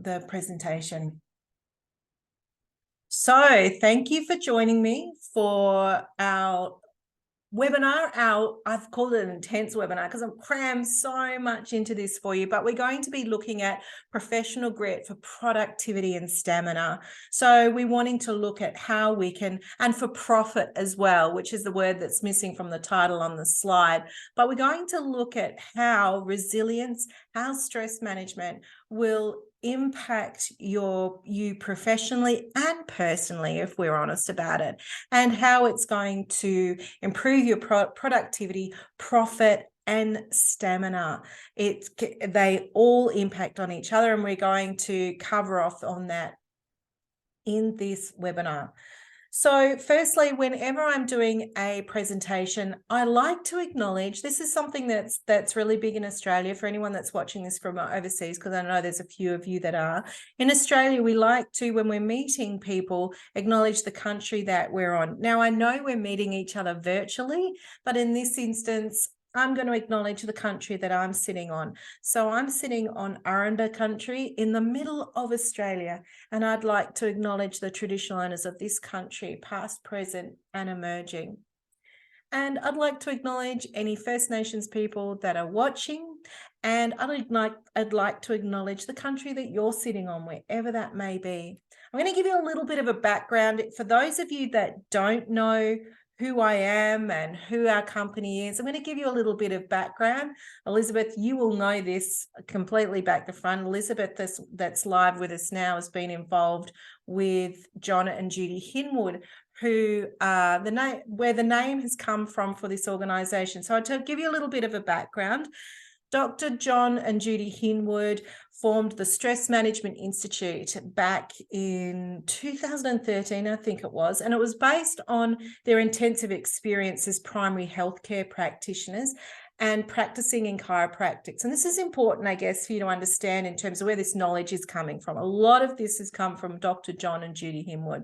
the presentation. So thank you for joining me for our webinar. I've called it an intense webinar because I've crammed so much into this for you, but we're going to be looking at professional grit for productivity and stamina. So we're wanting to look at how we can, and for profit as well, which is the word that's missing from the title on the slide, but we're going to look at how resilience, how stress management will impact you professionally and personally, if we're honest about it, and how it's going to improve your productivity, profit, and stamina. They all impact on each other, and we're going to cover off on that in this webinar. So firstly, whenever I'm doing a presentation, I like to acknowledge, this is something that's really big in Australia for anyone that's watching this from overseas, because I know there's a few of you that are. In Australia, we like to, when we're meeting people, acknowledge the country that we're on. Now, I know we're meeting each other virtually, but in this instance, I'm going to acknowledge the country that I'm sitting on. So I'm sitting on Aranda country in the middle of Australia, and I'd like to acknowledge the traditional owners of this country, past, present, and emerging. And I'd like to acknowledge any First Nations people that are watching, and I'd like to acknowledge the country that you're sitting on, wherever that may be. I'm going to give you a little bit of a background. For those of you that don't know who I am and who our company is, I'm going to give you a little bit of background. Elizabeth, you will know this completely back to front. Elizabeth, that's live with us now, has been involved with John and Judy Hinwood, who where the name has come from for this organisation. So to give you a little bit of a background, Dr. John and Judy Hinwood formed the Stress Management Institute back in 2013, I think it was, and it was based on their intensive experience as primary healthcare practitioners and practicing in chiropractics. And this is important, I guess, for you to understand in terms of where this knowledge is coming from. A lot of this has come from Dr. John and Judy Hinwood.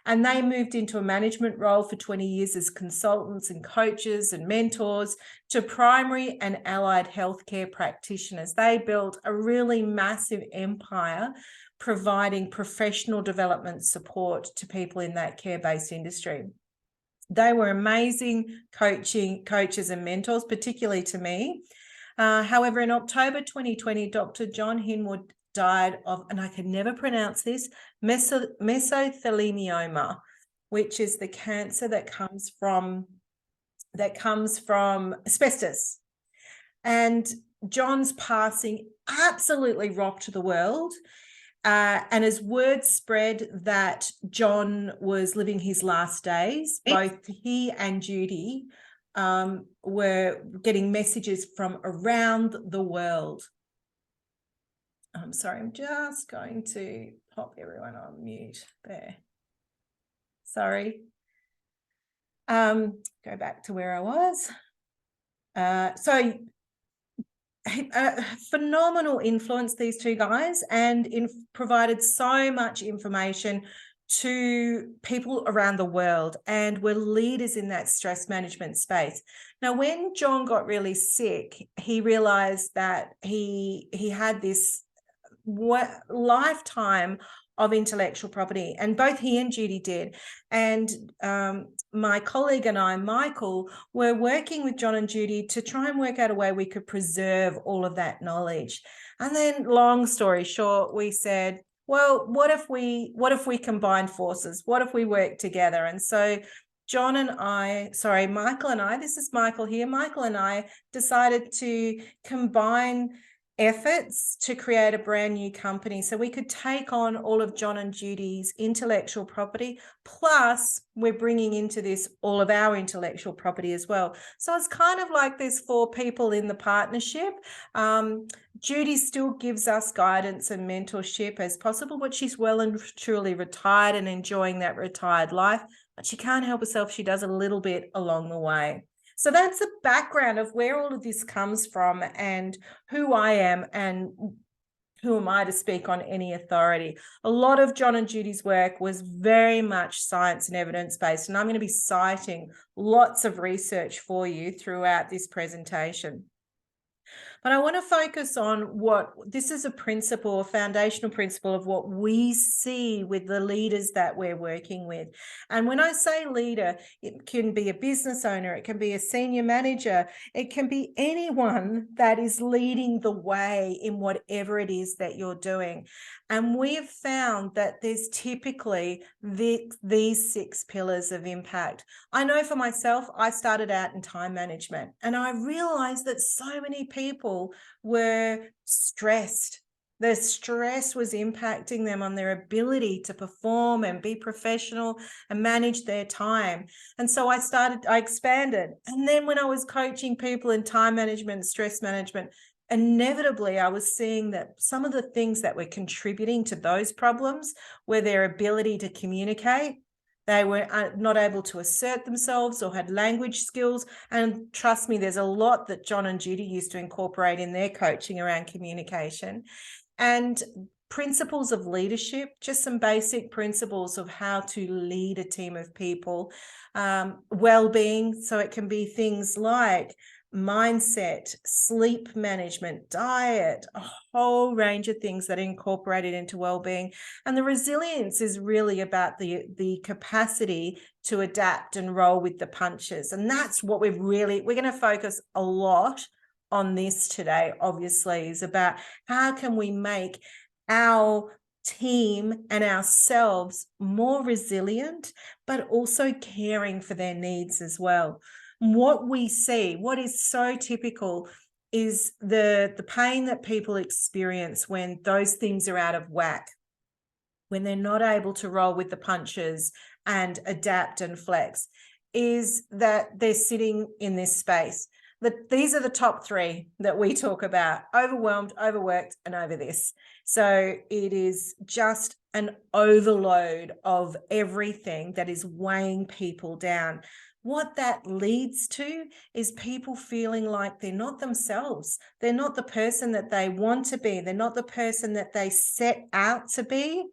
And they moved into a management role for 20 years as consultants and coaches and mentors to primary and allied healthcare practitioners. They built a really massive empire providing professional development support to people in that care-based industry. They were amazing coaches and mentors, particularly to me. However, in October 2020, Dr. John Hinwood died of, and I can never pronounce this, mesothelioma, which is the cancer that comes from asbestos. And John's passing absolutely rocked the world. And as word spread that John was living his last days, both he and Judy were getting messages from around the world. I'm sorry, I'm just going to pop everyone on mute there. Sorry. Go back to where I was. Phenomenal influence, these two guys, and provided so much information to people around the world, and were leaders in that stress management space. Now, when John got really sick, he realized that he had this lifetime of intellectual property, and both he and Judy did. And my colleague and I, Michael, were working with John and Judy to try and work out a way we could preserve all of that knowledge. And then, long story short, we said, well, what if we combine forces? What if we work together? And so Michael and I, this is Michael here, Michael and I decided to combine efforts to create a brand new company so we could take on all of John and Judy's intellectual property, plus we're bringing into this all of our intellectual property as well. So it's kind of like there's 4 people in the partnership. Judy still gives us guidance and mentorship as possible, but she's well and truly retired and enjoying that retired life, but she can't help herself. She does a little bit along the way. So that's the background of where all of this comes from and who I am and who am I to speak on any authority. A lot of John and Judy's work was very much science and evidence-based, and I'm going to be citing lots of research for you throughout this presentation. But I want to focus on what this is a principle, a foundational principle of what we see with the leaders that we're working with. And when I say leader, it can be a business owner, it can be a senior manager, it can be anyone that is leading the way in whatever it is that you're doing. And we have found that there's typically these 6 pillars of impact. I know for myself, I started out in time management, and I realized that so many people were stressed. The stress was impacting them on their ability to perform and be professional and manage their time. And so I expanded. And then when I was coaching people in time management, stress management, inevitably I was seeing that some of the things that were contributing to those problems were their ability to communicate. They were not able to assert themselves or had language skills. And trust me, there's a lot that John and Judy used to incorporate in their coaching around communication. And principles of leadership, just some basic principles of how to lead a team of people. Wellbeing, so it can be things like mindset, sleep management, diet, a whole range of things that are incorporated into well-being. And the resilience is really about the capacity to adapt and roll with the punches. And that's what we're going to focus a lot on this today, obviously, is about how can we make our team and ourselves more resilient, but also caring for their needs as well. What we see, what is so typical, is the pain that people experience when those things are out of whack, when they're not able to roll with the punches and adapt and flex, is that they're sitting in this space. These are the top 3 that we talk about: overwhelmed, overworked, and over this. So it is just an overload of everything that is weighing people down. What that leads to is people feeling like they're not themselves. They're not the person that they want to be. They're not the person that they set out to be.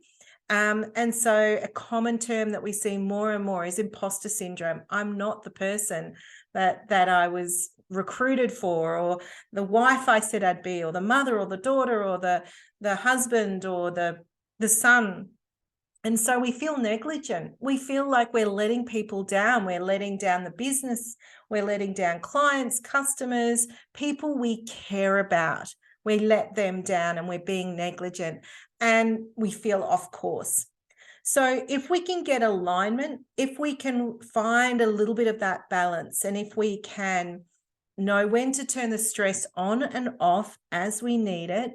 And so a common term that we see more and more is imposter syndrome. I'm not the person that I was recruited for, or the wife I said I'd be, or the mother or the daughter or the husband or the son. And so we feel negligent. We feel like we're letting people down. We're letting down the business. We're letting down clients, customers, people we care about. We let them down and we're being negligent, and we feel off course. So if we can get alignment, if we can find a little bit of that balance, and if we can know when to turn the stress on and off as we need it,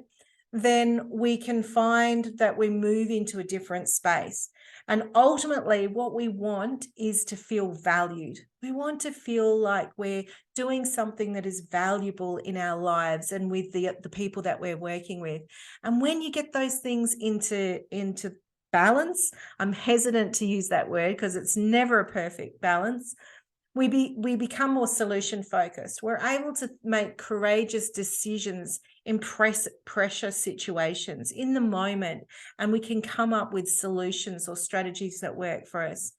then we can find that we move into a different space. And ultimately, what we want is to feel valued. We want to feel like we're doing something that is valuable in our lives and with the people that we're working with. And when you get those things into balance, I'm hesitant to use that word because it's never a perfect balance, we become more solution focused. We're able to make courageous decisions in pressure situations in the moment, and we can come up with solutions or strategies that work for us.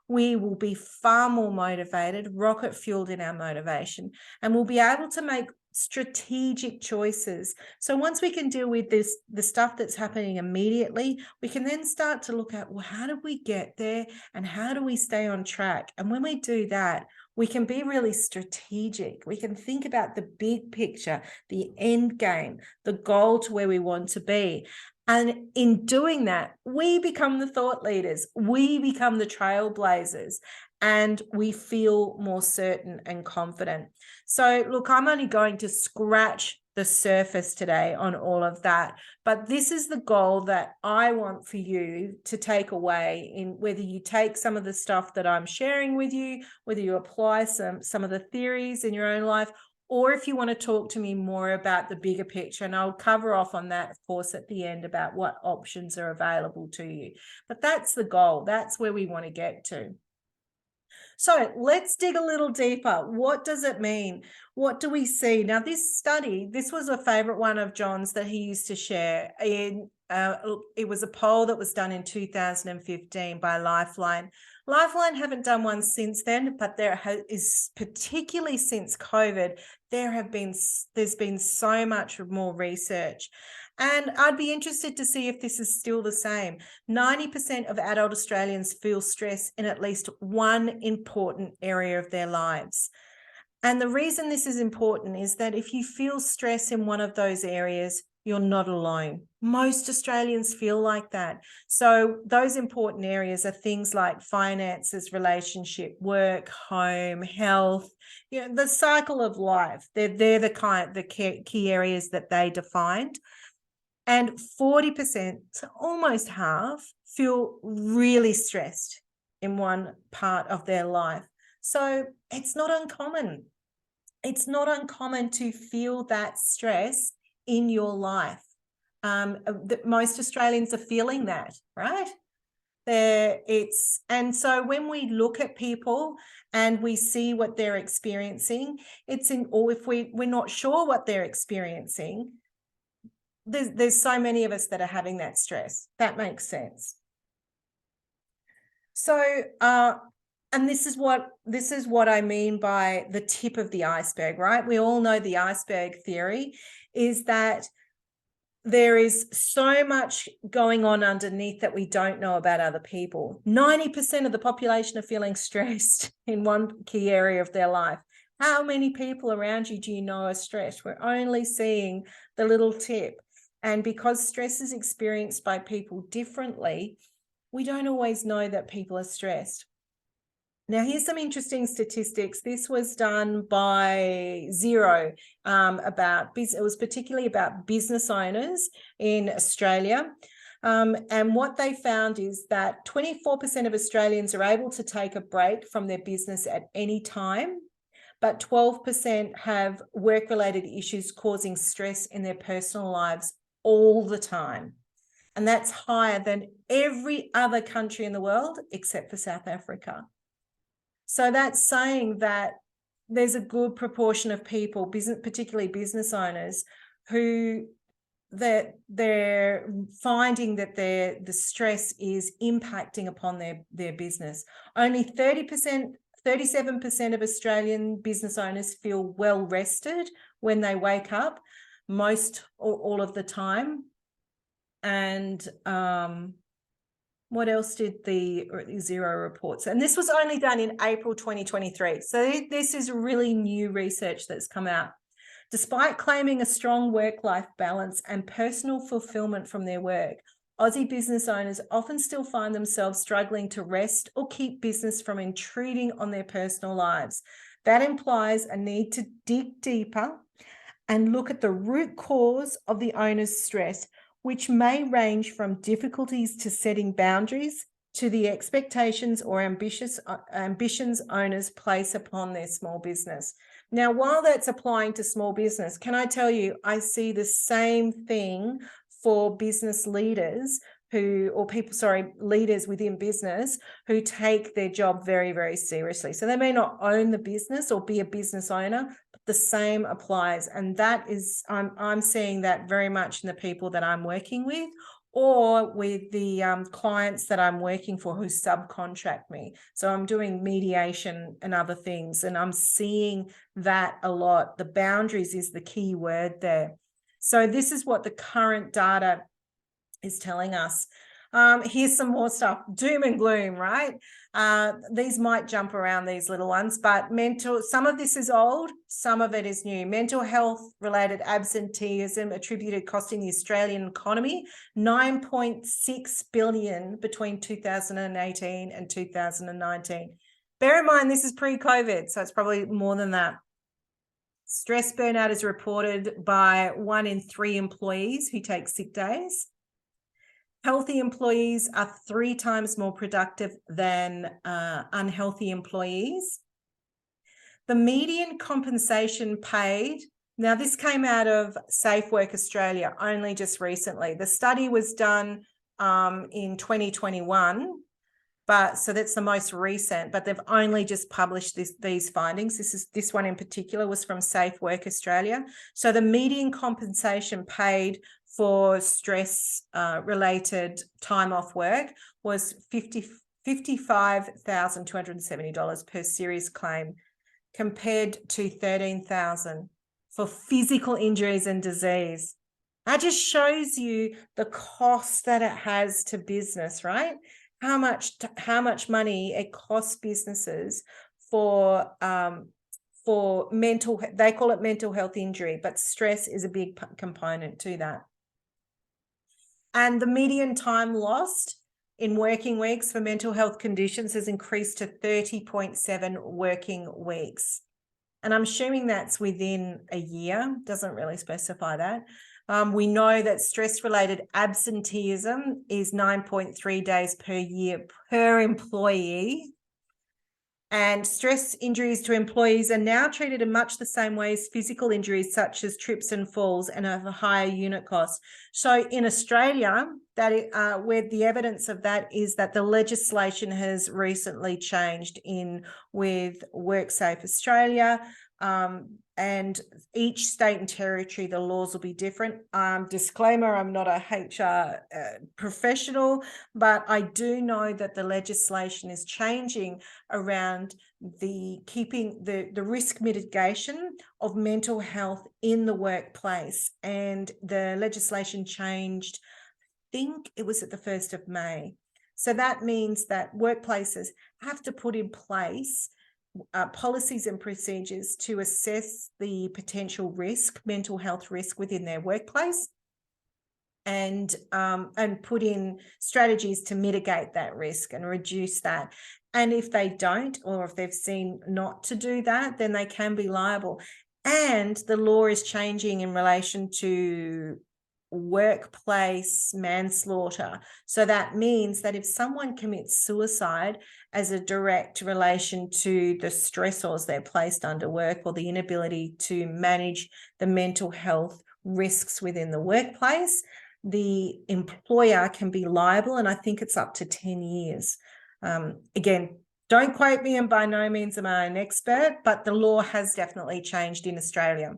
We will be far more motivated, rocket fueled in our motivation, and we'll be able to make strategic choices. So once we can deal with the stuff that's happening immediately, we can then start to look at, well, how do we get there and how do we stay on track? And when we do that, we can be really strategic. We can think about the big picture, the end game, the goal to where we want to be. And in doing that, we become the thought leaders, we become the trailblazers, and we feel more certain and confident. So look, I'm only going to scratch the surface today on all of that, but this is the goal that I want for you to take away, in whether you take some of the stuff that I'm sharing with you, whether you apply some of the theories in your own life, or if you want to talk to me more about the bigger picture. And I'll cover off on that, of course, at the end about what options are available to you. But that's the goal. That's where we want to get to. So let's dig a little deeper. What does it mean? What do we see? Now, this study, this was a favorite one of John's that he used to share. It was a poll that was done in 2015 by Lifeline. Lifeline haven't done one since then, but there is, particularly since COVID, there's been so much more research. And I'd be interested to see if this is still the same. 90% of adult Australians feel stress in at least one important area of their lives. And the reason this is important is that if you feel stress in one of those areas, you're not alone. Most Australians feel like that. So those important areas are things like finances, relationship, work, home, health, the cycle of life. They're the key areas that they defined. And 40%, so almost half, feel really stressed in one part of their life. So it's not uncommon. It's not uncommon to feel that stress in your life. Most Australians are feeling that, right? And so when we look at people and we see what they're experiencing, or if we're not sure what they're experiencing, there's so many of us that are having that stress. That makes sense. So, and this is what I mean by the tip of the iceberg, right? We all know the iceberg theory is that there is so much going on underneath that we don't know about other people. 90% of the population are feeling stressed in one key area of their life. How many people around you do you know are stressed? We're only seeing the little tip. And because stress is experienced by people differently, we don't always know that people are stressed. Now, here's some interesting statistics. This was done by Xero it was particularly about business owners in Australia. And what they found is that 24% of Australians are able to take a break from their business at any time, but 12% have work-related issues causing stress in their personal lives all the time. And that's higher than every other country in the world except for South Africa. So that's saying that there's a good proportion of people, particularly business owners, who they're finding that the stress is impacting upon their business. Only 37% of Australian business owners feel well rested when they wake up, most or all of the time. And what else did the Xero reports? And this was only done in April 2023. So this is really new research that's come out. Despite claiming a strong work-life balance and personal fulfillment from their work, Aussie business owners often still find themselves struggling to rest or keep business from intruding on their personal lives. That implies a need to dig deeper and look at the root cause of the owner's stress, which may range from difficulties to setting boundaries to the expectations or ambitions owners place upon their small business. Now, while that's applying to small business, can I tell you, I see the same thing for business leaders leaders within business who take their job very, very seriously. So they may not own the business or be a business owner, but the same applies. And that is, I'm seeing that very much in the people that I'm working with, or with the clients that I'm working for who subcontract me. So I'm doing mediation and other things, and I'm seeing that a lot. The boundaries is the key word there. So this is what the current data is telling us. Here's some more stuff. Doom and gloom, right? These might jump around, these little ones, but some of this is old, some of it is new. Mental health related absenteeism attributed costing the Australian economy $9.6 billion between 2018 and 2019. Bear in mind, this is pre-COVID, so it's probably more than that. Stress burnout is reported by 1 in 3 employees who take sick days. Healthy employees are 3 times more productive than unhealthy employees. The median compensation paid, now this came out of Safe Work Australia only just recently. The study was done in 2021, But so that's the most recent, but they've only just published these findings. This one in particular was from Safe Work Australia. So the median compensation paid for stress related time off work was $55,270 per serious claim, compared to $13,000 for physical injuries and disease. That just shows you the cost that it has to business, right? How much money it costs businesses for mental, they call it mental health injury, but stress is a big component to that. And the median time lost in working weeks for mental health conditions has increased to 30.7 working weeks. And I'm assuming that's within a year, doesn't really specify that. We know that stress-related absenteeism is 9.3 days per year per employee. And stress injuries to employees are now treated in much the same way as physical injuries, such as trips and falls, and have a higher unit cost. So in Australia, where the evidence of that is that the legislation has recently changed with WorkSafe Australia, and each state and territory, the laws will be different. Disclaimer, I'm not a HR professional, but I do know that the legislation is changing around keeping the risk mitigation of mental health in the workplace. And the legislation changed, I think it was at the 1st of May. So that means that workplaces have to put in place policies and procedures to assess the potential risk, mental health risk within their workplace, and put in strategies to mitigate that risk and reduce that. And if they don't, or if they've seen not to do that, then they can be liable. And the law is changing in relation to workplace manslaughter. So that means that if someone commits suicide as a direct relation to the stressors they're placed under work, or the inability to manage the mental health risks within the workplace, the employer can be liable, and I think it's up to 10 years. Again, don't quote me, and by no means am I an expert, but the law has definitely changed in Australia.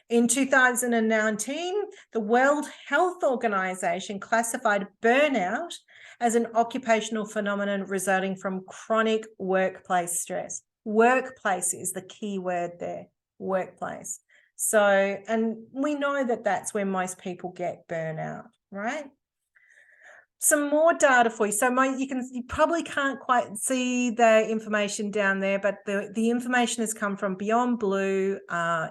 In 2019, the World Health Organization classified burnout as an occupational phenomenon resulting from chronic workplace stress. Workplace is the key word there, workplace. So, and we know that that's where most people get burnout, right? Some more data for you. So you probably can't quite see the information down there, but the information has come from Beyond Blue.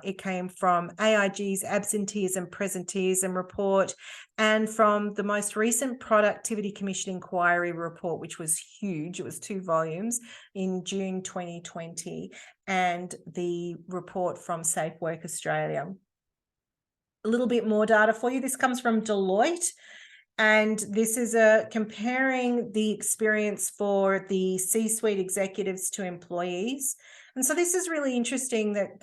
It came from AIG's Absenteeism Presenteeism report, and from the most recent Productivity Commission inquiry report, which was huge. It was 2 volumes in June 2020, and the report from Safe Work Australia. A little bit more data for you. This comes from Deloitte. And this is comparing the experience for the C-suite executives to employees. And so this is really interesting, that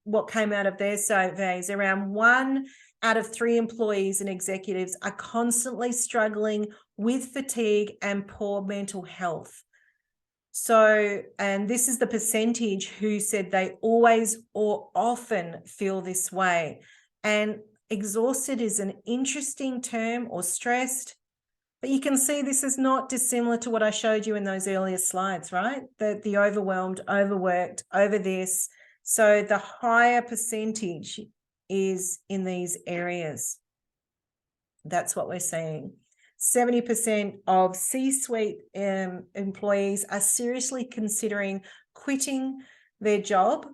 what came out of their surveys, around 1 out of 3 employees and executives are constantly struggling with fatigue and poor mental health. So, and this is the percentage who said they always or often feel this way. And exhausted is an interesting term, or stressed, but you can see this is not dissimilar to what I showed you in those earlier slides, right? The overwhelmed, overworked, over this. So the higher percentage is in these areas. That's what we're seeing. 70% of C-suite employees are seriously considering quitting their job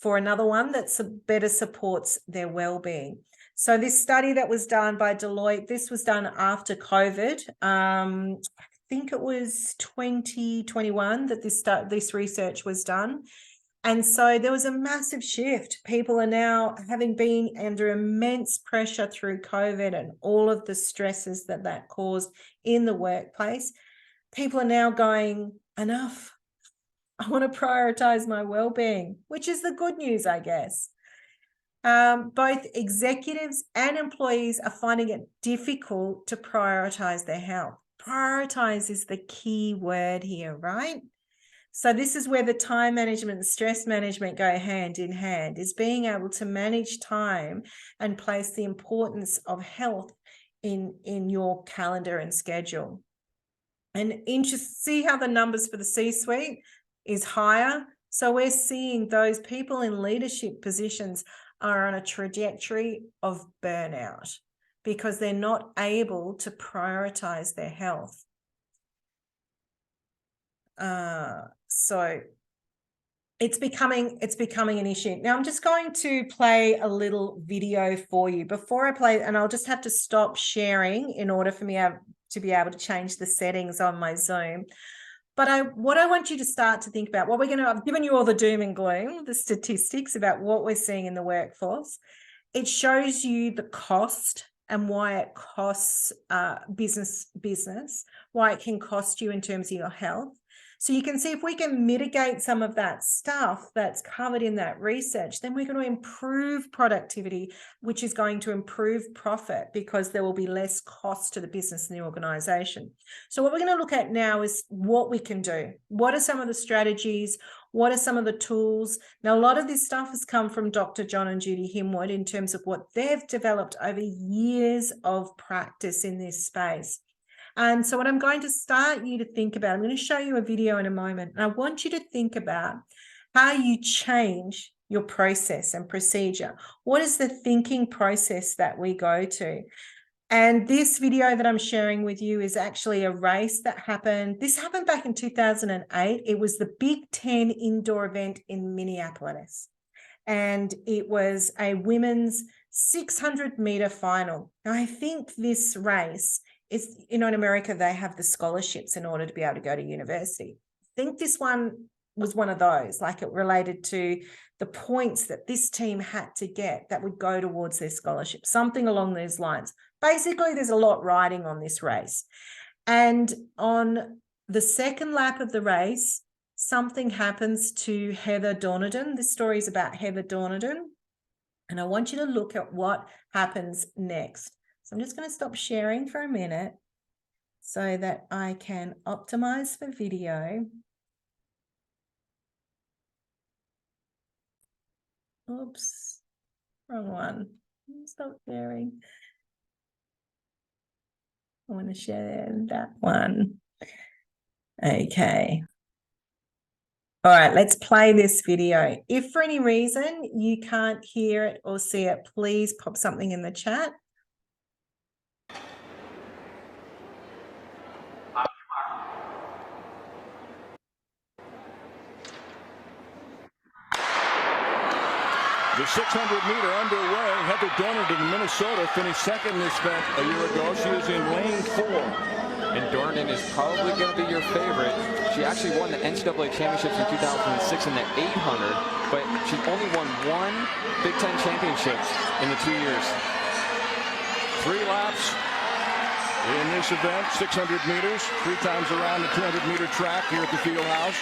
for another one that better supports their well-being. So this study that was done by Deloitte, this was done after COVID. I think it was 2021 that this research was done. And so there was a massive shift. People are now, having been under immense pressure through COVID and all of the stresses that caused in the workplace, people are now going, enough. I want to prioritize my well-being, which is the good news, I guess. Both executives and employees are finding it difficult to prioritize their health. Prioritize is the key word here, right? So this is where the time management and stress management go hand in hand, is being able to manage time and place the importance of health in your calendar and schedule. And see how the numbers for the C-suite is higher. So we're seeing those people in leadership positions are on a trajectory of burnout because they're not able to prioritize their health. So it's becoming an issue. Now I'm just going to play a little video for you before I play, and I'll just have to stop sharing in order for me to be able to change the settings on my Zoom. But what I want you to start to think about, I've given you all the doom and gloom, the statistics about what we're seeing in the workforce. It shows you the cost and why it costs business, why it can cost you in terms of your health. So you can see if we can mitigate some of that stuff that's covered in that research, then we're going to improve productivity, which is going to improve profit because there will be less cost to the business and the organization. So what we're going to look at now is what we can do. What are some of the strategies? What are some of the tools? Now, a lot of this stuff has come from Dr. John and Judy Himwood in terms of what they've developed over years of practice in this space. And so what I'm going to start you to think about, I'm going to show you a video in a moment, and I want you to think about how you change your process and procedure. What is the thinking process that we go to? And this video that I'm sharing with you is actually a race that happened. This happened back in 2008. It was the Big Ten indoor event in Minneapolis. And it was a women's 600-meter final. Now, I think this race is, in America, they have the scholarships in order to be able to go to university. I think this one was one of those, like it related to the points that this team had to get that would go towards their scholarship, something along those lines. Basically, there's a lot riding on this race. And on the second lap of the race, something happens to Heather Donerdan. This story is about Heather Donerdan. And I want you to look at what happens next. So I'm just going to stop sharing for a minute so that I can optimize for video. Oops, wrong one. Stop sharing. I want to share that one. Okay. All right, let's play this video. If for any reason you can't hear it or see it, please pop something in the chat. The 600-meter underway. Heather Donerdan in Minnesota finished second in this event a year ago. She is in lane 4. And Donerdan is probably going to be your favorite. She actually won the NCAA championships in 2006 in the 800, but she's only won one Big Ten championships in the 2 years. 3 laps in this event, 600 meters, 3 times around the 200-meter track here at the field house.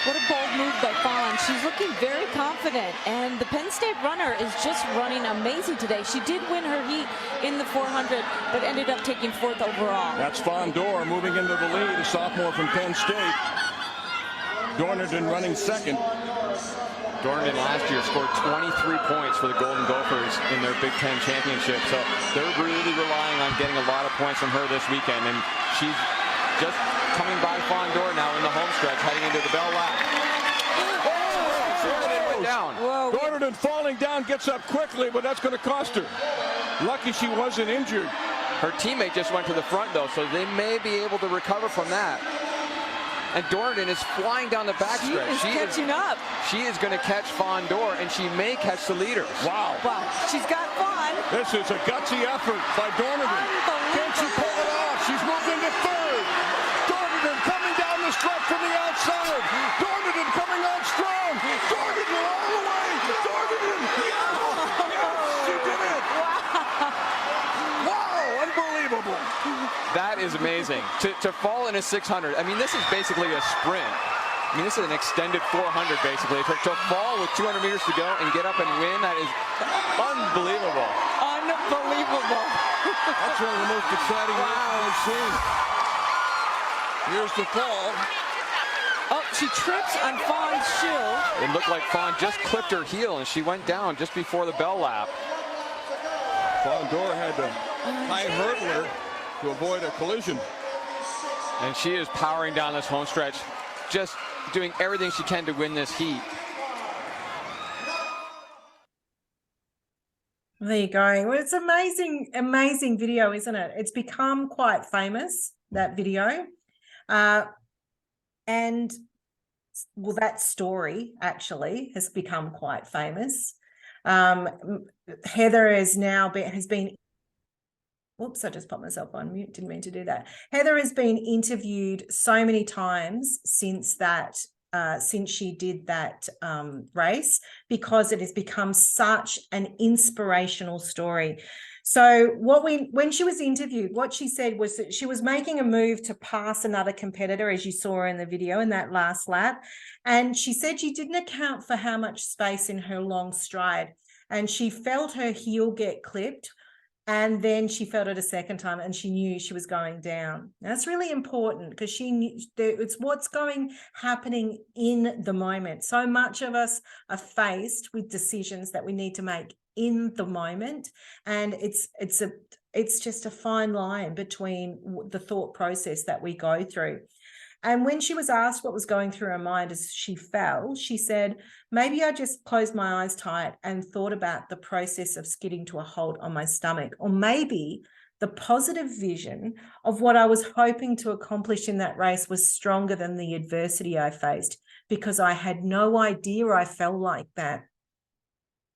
What a bold move by Fawn. She's looking very confident, and the Penn State runner is just running amazing today. She did win her heat in the 400, but ended up taking 4th overall. That's Fawn Dorr moving into the lead, a sophomore from Penn State. Donerdan running second. Donerdan last year scored 23 points for the Golden Gophers in their Big Ten championship, so they're really relying on getting a lot of points from her this weekend, and she's just coming by Fawn Dorr now in the home stretch, heading into the bell lap. Oh, down. Donerdan falling down, gets up quickly, but that's going to cost her. Lucky she wasn't injured. Her teammate just went to the front, though, so they may be able to recover from that. And Donerdan is flying down the backstretch. She is catching up. She is going to catch Fawn Dorr, and she may catch the leaders. Wow. Wow. She's got Fawn. This is a gutsy effort by Donerdan. Can she pull it off? She's moved into 3rd. Donerdan coming down the stretch from the outside. Donerdan coming on strong. Donerdan all the way. Donerdan. Yes, she did it. Wow, unbelievable. That is amazing. To fall in a 600, I mean, this is basically a sprint. I mean, this is an extended 400, basically. To fall with 200 meters to go and get up and win, that is unbelievable. Unbelievable. That's one of the most exciting races I've seen. Here's the fall. Oh, she trips on Fawn's shoe. It looked like Fawn just clipped her heel, and she went down just before the bell lap. Fawn Dora had to high hurdle her to avoid a collision. And she is powering down this home stretch, just doing everything she can to win this heat. There you go. Well, it's amazing, amazing video, isn't it? It's become quite famous, that video. And well, that story actually has become quite famous. Heather has been, oops, I just popped myself on mute, didn't mean to do that. Heather has been interviewed so many times since she did that race, because it has become such an inspirational story. So when she was interviewed, what she said was that she was making a move to pass another competitor, as you saw in the video in that last lap. And she said she didn't account for how much space in her long stride. And she felt her heel get clipped. And then she felt it a second time, and she knew she was going down. That's really important, because she knew it's what's happening in the moment. So much of us are faced with decisions that we need to make in the moment, and it's just a fine line between the thought process that we go through. And when she was asked what was going through her mind as she fell, she said, maybe I just closed my eyes tight and thought about the process of skidding to a halt on my stomach, or maybe the positive vision of what I was hoping to accomplish in that race was stronger than the adversity I faced, because I had no idea I felt like that.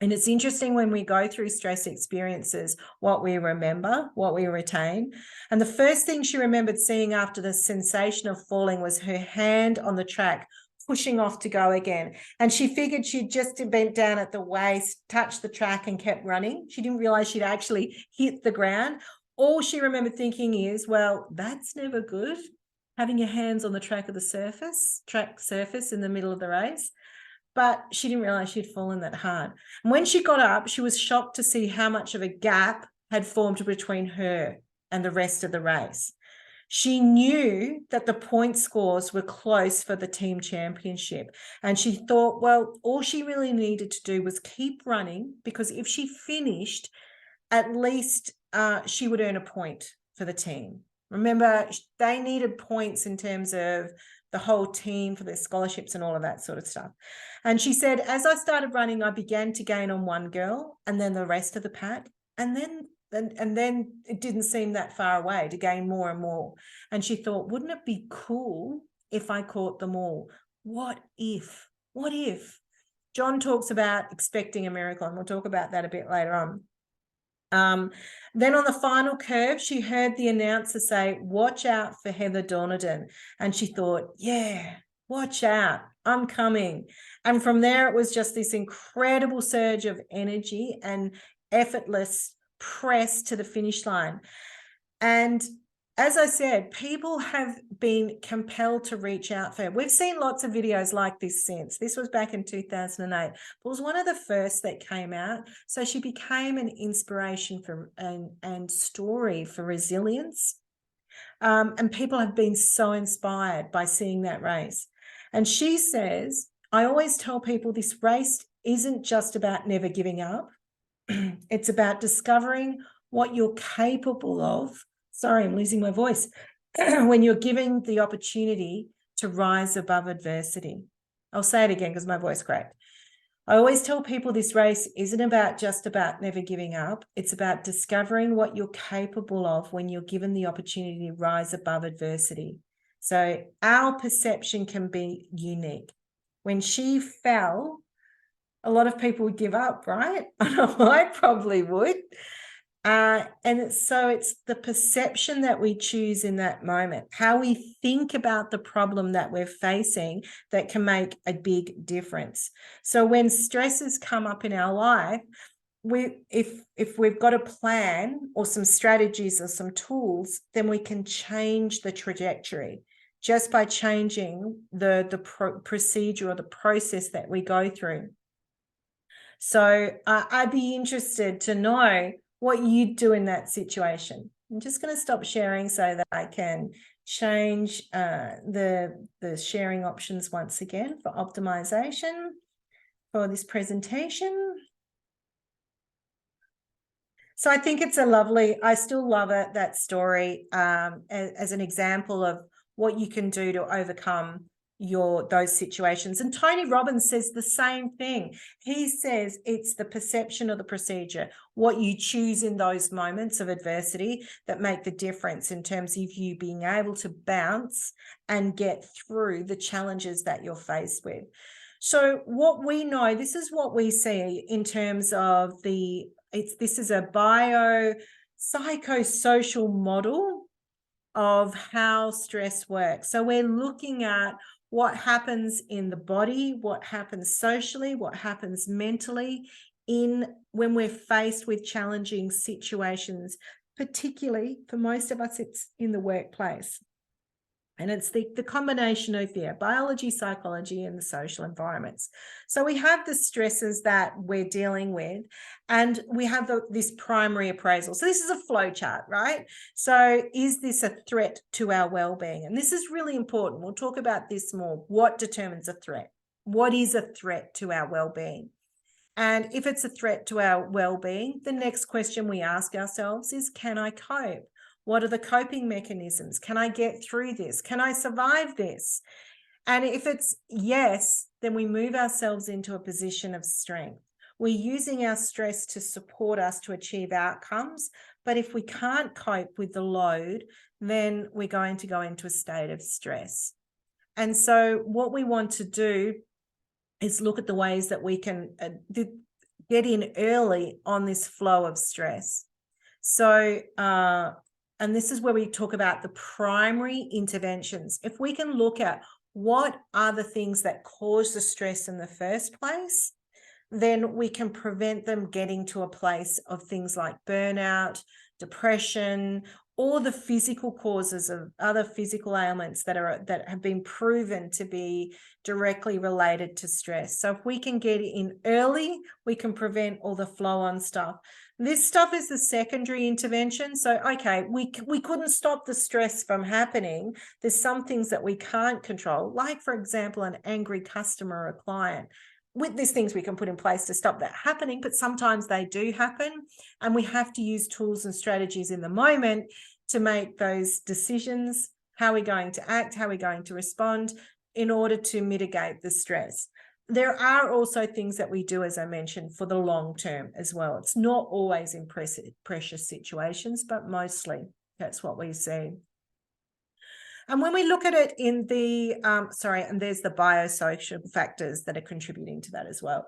And it's interesting when we go through stress experiences, what we remember, what we retain. And the first thing she remembered seeing after the sensation of falling was her hand on the track, pushing off to go again. And she figured she'd just bent down at the waist, touched the track and kept running. She didn't realize she'd actually hit the ground. All she remembered thinking is, well, that's never good, having your hands on the track surface in the middle of the race. But she didn't realize she'd fallen that hard. And when she got up, she was shocked to see how much of a gap had formed between her and the rest of the race. She knew that the point scores were close for the team championship. And she thought, well, all she really needed to do was keep running, because if she finished, at least she would earn a point for the team. Remember, they needed points in terms of the whole team for their scholarships and all of that sort of stuff. And she said, as I started running, I began to gain on one girl and then the rest of the pack. And then it didn't seem that far away to gain more and more. And she thought, wouldn't it be cool if I caught them all? What if? John talks about expecting a miracle, and we'll talk about that a bit later on. Then on the final curve, she heard the announcer say, watch out for Heather Donerdan. And she thought, yeah, watch out, I'm coming. And from there, it was just this incredible surge of energy and effortless press to the finish line. And as I said, people have been compelled to reach out for her. We've seen lots of videos like this since. This was back in 2008. It was one of the first that came out. So she became an inspiration for and story for resilience. And people have been so inspired by seeing that race. And she says, I always tell people this race isn't just about never giving up. It's about discovering what you're capable of. Sorry, I'm losing my voice. When you're given the opportunity to rise above adversity. I'll say it again because my voice cracked. I always tell people this race isn't just about never giving up. It's about discovering what you're capable of when you're given the opportunity to rise above adversity. So our perception can be unique. When she fell, a lot of people would give up, right? I probably would. And it's the perception that we choose in that moment, how we think about the problem that we're facing, that can make a big difference. So when stresses come up in our life, if we've got a plan or some strategies or some tools, then we can change the trajectory just by changing the procedure or the process that we go through. So I'd be interested to know what you'd do in that situation. I'm just going to stop sharing so that I can change the sharing options once again for optimization for this presentation. So I think it's a lovely, I still love it, that story, as an example of what you can do to overcome those situations. And Tony Robbins says the same thing. He says it's the perception of the procedure, what you choose in those moments of adversity, that make the difference in terms of you being able to bounce and get through the challenges that you're faced with. So what we know, this is what we see in terms of this is a biopsychosocial model of how stress works. So we're looking at what happens in the body, what happens socially, what happens mentally when we're faced with challenging situations, particularly for most of us, it's in the workplace. And it's the combination of biology, psychology, and the social environments. So we have the stresses that we're dealing with, and we have this primary appraisal. So this is a flow chart, right? So is this a threat to our well-being? And this is really important. We'll talk about this more. What determines a threat? What is a threat to our well-being? And if it's a threat to our well-being, the next question we ask ourselves is, can I cope? What are the coping mechanisms? Can I get through this? Can I survive this? And if it's yes, then we move ourselves into a position of strength. We're using our stress to support us to achieve outcomes. But if we can't cope with the load, then we're going to go into a state of stress. And so what we want to do is look at the ways that we can get in early on this flow of stress. So, and this is where we talk about the primary interventions. If we can look at what are the things that cause the stress in the first place, then we can prevent them getting to a place of things like burnout, depression, or the physical causes of other physical ailments that have been proven to be directly related to stress. So if we can get in early, we can prevent all the flow-on stuff. This stuff is the secondary intervention. So, okay, we couldn't stop the stress from happening. There's some things that we can't control, like, for example, an angry customer or a client. With these things we can put in place to stop that happening, but sometimes they do happen, and we have to use tools and strategies in the moment to make those decisions. How are we going to act? How are we going to respond in order to mitigate the stress? There are also things that we do, as I mentioned, for the long term as well. It's not always in pressure situations, but mostly that's what we see. And when we look at it in the, and there's the biosocial factors that are contributing to that as well.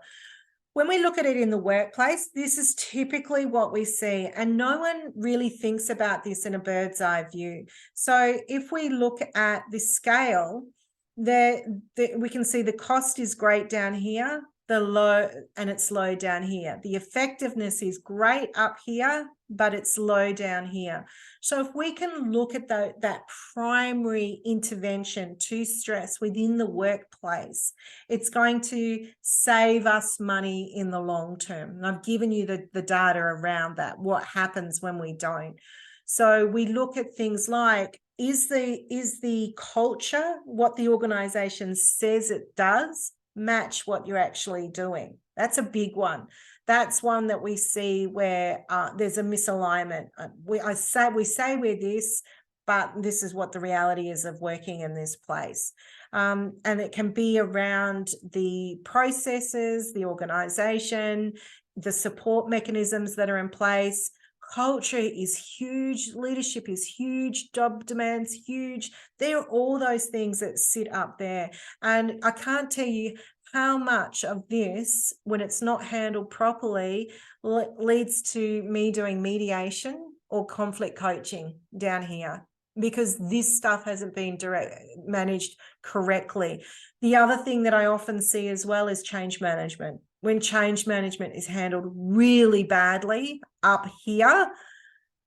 When we look at it in the workplace, this is typically what we see, and no one really thinks about this in a bird's eye view. So if we look at the scale, we can see the cost is great down here, the low, and it's low down here. The effectiveness is great up here, but it's low down here. So if we can look at that primary intervention to stress within the workplace, it's going to save us money in the long term. And I've given you the data around that, what happens when we don't. So we look at things like, is the culture, what the organization says it does, match what you're actually doing? That's a big one. That's one that we see where there's a misalignment. We say we're this, but this is what the reality is of working in this place. And it can be around the processes, the organization, the support mechanisms that are in place. Culture is huge, leadership is huge, job demands huge. There are all those things that sit up there. And I can't tell you how much of this, when it's not handled properly, leads to me doing mediation or conflict coaching down here, because this stuff hasn't been managed correctly. The other thing that I often see as well is change management. When change management is handled really badly up here,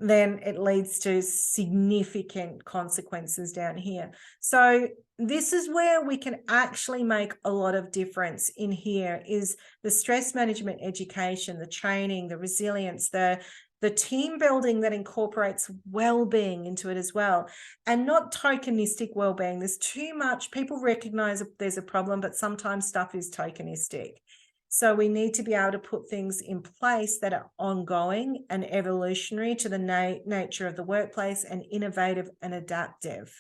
then it leads to significant consequences down here. So this is where we can actually make a lot of difference in here, is the stress management education, the training, the resilience, the the team building that incorporates well-being into it as well, and not tokenistic well-being. There's too much, people recognize there's a problem, but sometimes stuff is tokenistic. So we need to be able to put things in place that are ongoing and evolutionary to the nature of the workplace, and innovative and adaptive.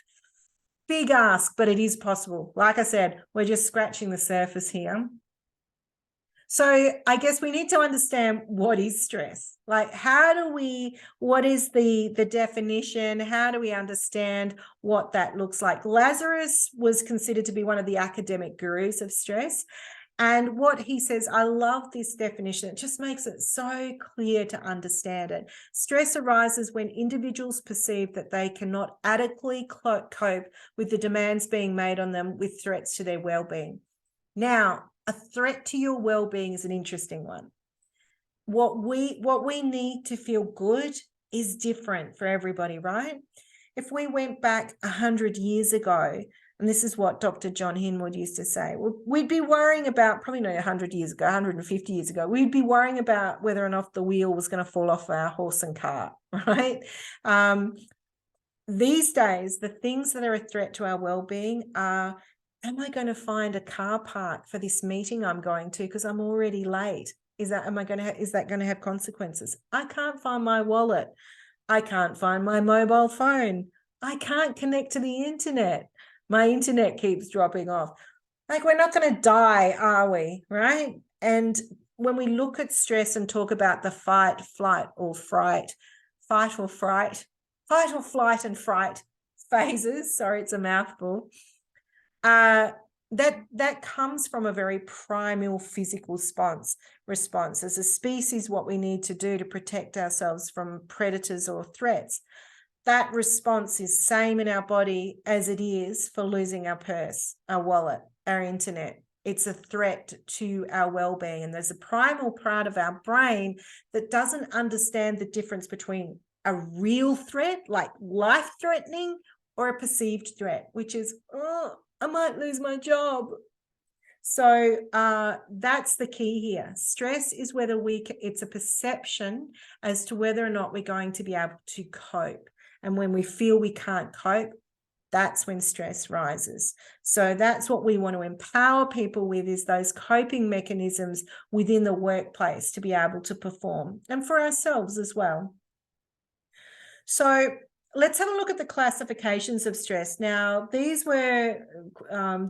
Big ask, but it is possible. Like I said, we're just scratching the surface here. So I guess we need to understand, what is stress? Like, what is the definition? How do we understand what that looks like? Lazarus was considered to be one of the academic gurus of stress. And what he says, I love this definition. It just makes it so clear to understand it. Stress arises when individuals perceive that they cannot adequately cope with the demands being made on them with threats to their well-being. Now, a threat to your well-being is an interesting one. What we need to feel good is different for everybody, right? If we went back 100 years ago, and this is what Dr. John Hinwood used to say, we'd be worrying about, probably not 100 years ago, 150 years ago, we'd be worrying about whether or not the wheel was going to fall off our horse and cart, right? These days, the things that are a threat to our well-being are, am I going to find a car park for this meeting I'm going to because I'm already late? Is that going to have consequences? I can't find my wallet. I can't find my mobile phone. I can't connect to the internet. My internet keeps dropping off. Like, we're not going to die, are we? Right? And when we look at stress and talk about the fight, flight, or fright and fright phases, sorry, it's a mouthful, that comes from a very primal physical response. As a species, what we need to do to protect ourselves from predators or threats. That response is same in our body as it is for losing our purse, our wallet, our internet. It's a threat to our well-being. And there's a primal part of our brain that doesn't understand the difference between a real threat, like life-threatening, or a perceived threat, which is, oh, I might lose my job. So that's the key here. Stress is whether it's a perception as to whether or not we're going to be able to cope. And when we feel we can't cope, that's when stress rises. So that's what we want to empower people with, is those coping mechanisms within the workplace to be able to perform, and for ourselves as well. So let's have a look at the classifications of stress. Now, these were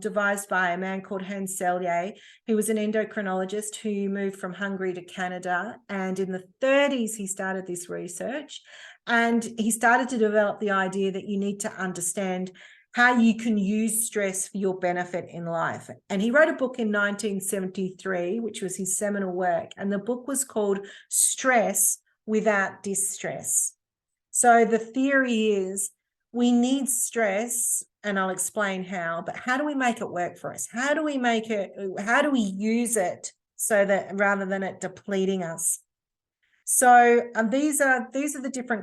devised by a man called Hans Selye. He was an endocrinologist who moved from Hungary to Canada. And in the 30s, he started this research. And he started to develop the idea that you need to understand how you can use stress for your benefit in life. And he wrote a book in 1973, which was his seminal work. And the book was called Stress Without Distress. So the theory is we need stress, and I'll explain how, but how do we make it work for us? How do we use it so that rather than it depleting us? So these are the different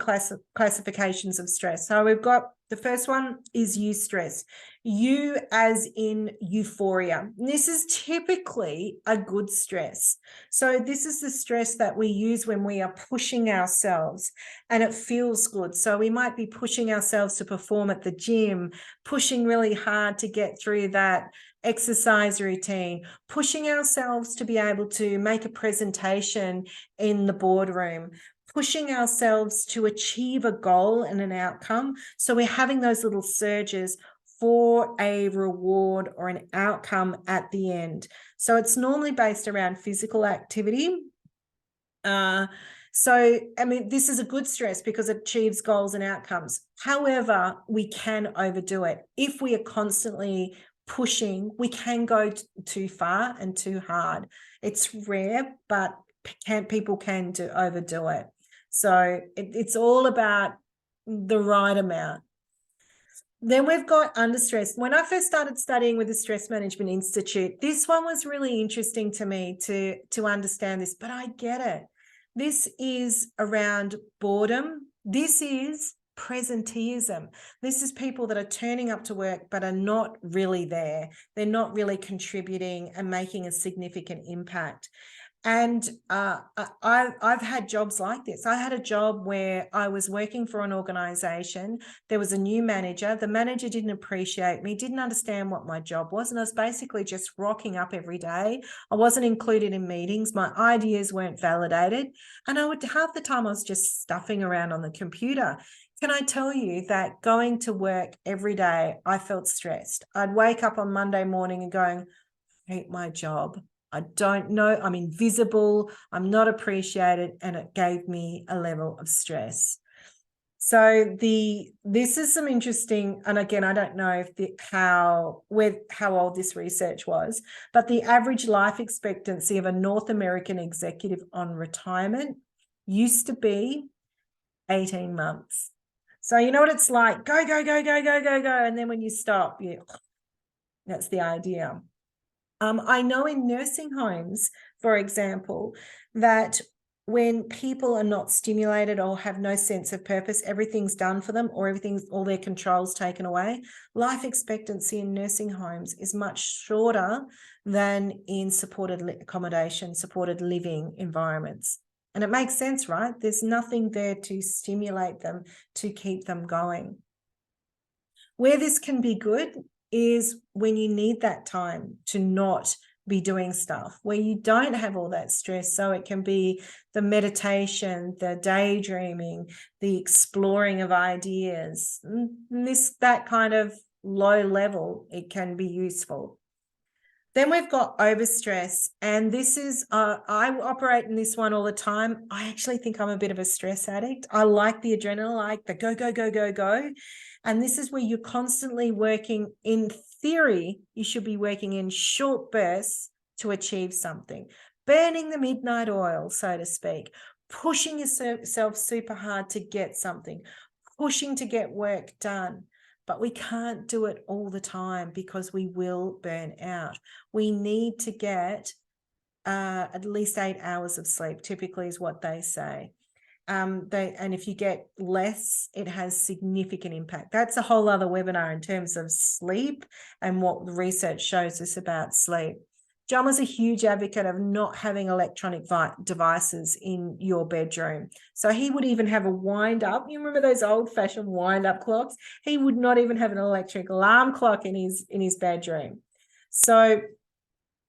classifications of stress. So we've got, the first one is eustress. Eu as in euphoria. This is typically a good stress. So this is the stress that we use when we are pushing ourselves and it feels good. So we might be pushing ourselves to perform at the gym, pushing really hard to get through that exercise routine, pushing ourselves to be able to make a presentation in the boardroom, pushing ourselves to achieve a goal and an outcome. So we're having those little surges for a reward or an outcome at the end. So it's normally based around physical activity. So, I mean, this is a good stress because it achieves goals and outcomes. However, we can overdo it. If we are constantly pushing, we can go too far and too hard. It's rare, but people can overdo it. So it's all about the right amount. Then we've got under stress. When I first started studying with the Stress Management Institute, this one was really interesting to me to understand this, but I get it. This is around boredom. This is presenteeism. This is people that are turning up to work but are not really there. They're not really contributing and making a significant impact. And I've had jobs like this. I had a job where I was working for an organization. There was a new manager. The manager didn't appreciate me, didn't understand what my job was. And I was basically just rocking up every day. I wasn't included in meetings. My ideas weren't validated. And half the time I was just stuffing around on the computer. Can I tell you that going to work every day, I felt stressed. I'd wake up on Monday morning and going, I hate my job. I don't know, I'm invisible, I'm not appreciated, and it gave me a level of stress. So this is some interesting, and again, I don't know if how old this research was, but the average life expectancy of a North American executive on retirement used to be 18 months. So you know what it's like, go, go, go, go, go, go, go, and then when you stop, that's the idea. I know in nursing homes, for example, that when people are not stimulated or have no sense of purpose, everything's done for them or all their controls taken away. Life expectancy in nursing homes is much shorter than in supported accommodation, supported living environments. And it makes sense, right? There's nothing there to stimulate them, to keep them going. Where this can be good is when you need that time to not be doing stuff, where you don't have all that stress. So it can be the meditation, the daydreaming, the exploring of ideas. That kind of low level, it can be useful. Then we've got overstress, and this is, I operate in this one all the time. I actually think I'm a bit of a stress addict. I like the adrenaline, I like the go, go, go, go, go. And this is where you're constantly working. In theory, you should be working in short bursts to achieve something, burning the midnight oil, so to speak, pushing yourself super hard to get something, pushing to get work done. But we can't do it all the time because we will burn out. We need to get at least 8 hours of sleep, typically is what they say. And if you get less, it has significant impact. That's a whole other webinar in terms of sleep and what the research shows us about sleep. John was a huge advocate of not having electronic devices in your bedroom. So he would even have a wind up. You remember those old-fashioned wind-up clocks? He would not even have an electric alarm clock in his bedroom. So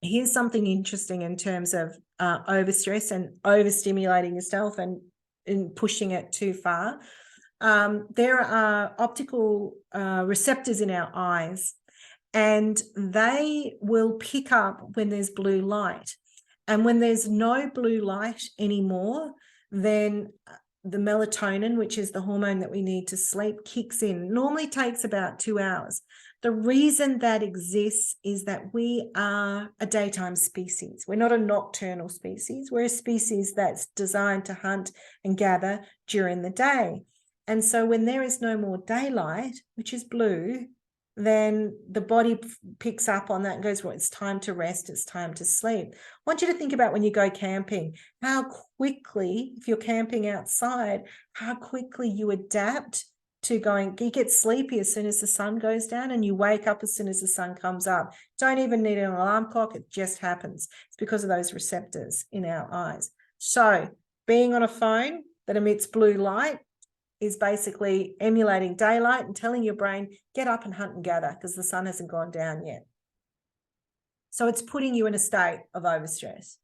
here's something interesting in terms of overstress and overstimulating yourself and pushing it too far. There are optical receptors in our eyes, and they will pick up when there's blue light. And when there's no blue light anymore, then the melatonin, which is the hormone that we need to sleep, kicks in. It normally takes about 2 hours. The reason that exists is that we are a daytime species. We're not a nocturnal species. We're a species that's designed to hunt and gather during the day. And so when there is no more daylight, which is blue, then the body picks up on that and goes, well, it's time to rest, it's time to sleep. I want you to think about when you go camping, how quickly, if you're camping outside, how quickly you adapt to going, you get sleepy as soon as the sun goes down and you wake up as soon as the sun comes up. Don't even need an alarm clock, it just happens. It's because of those receptors in our eyes. So being on a phone that emits blue light is basically emulating daylight and telling your brain, get up and hunt and gather because the sun hasn't gone down yet. So it's putting you in a state of overstress.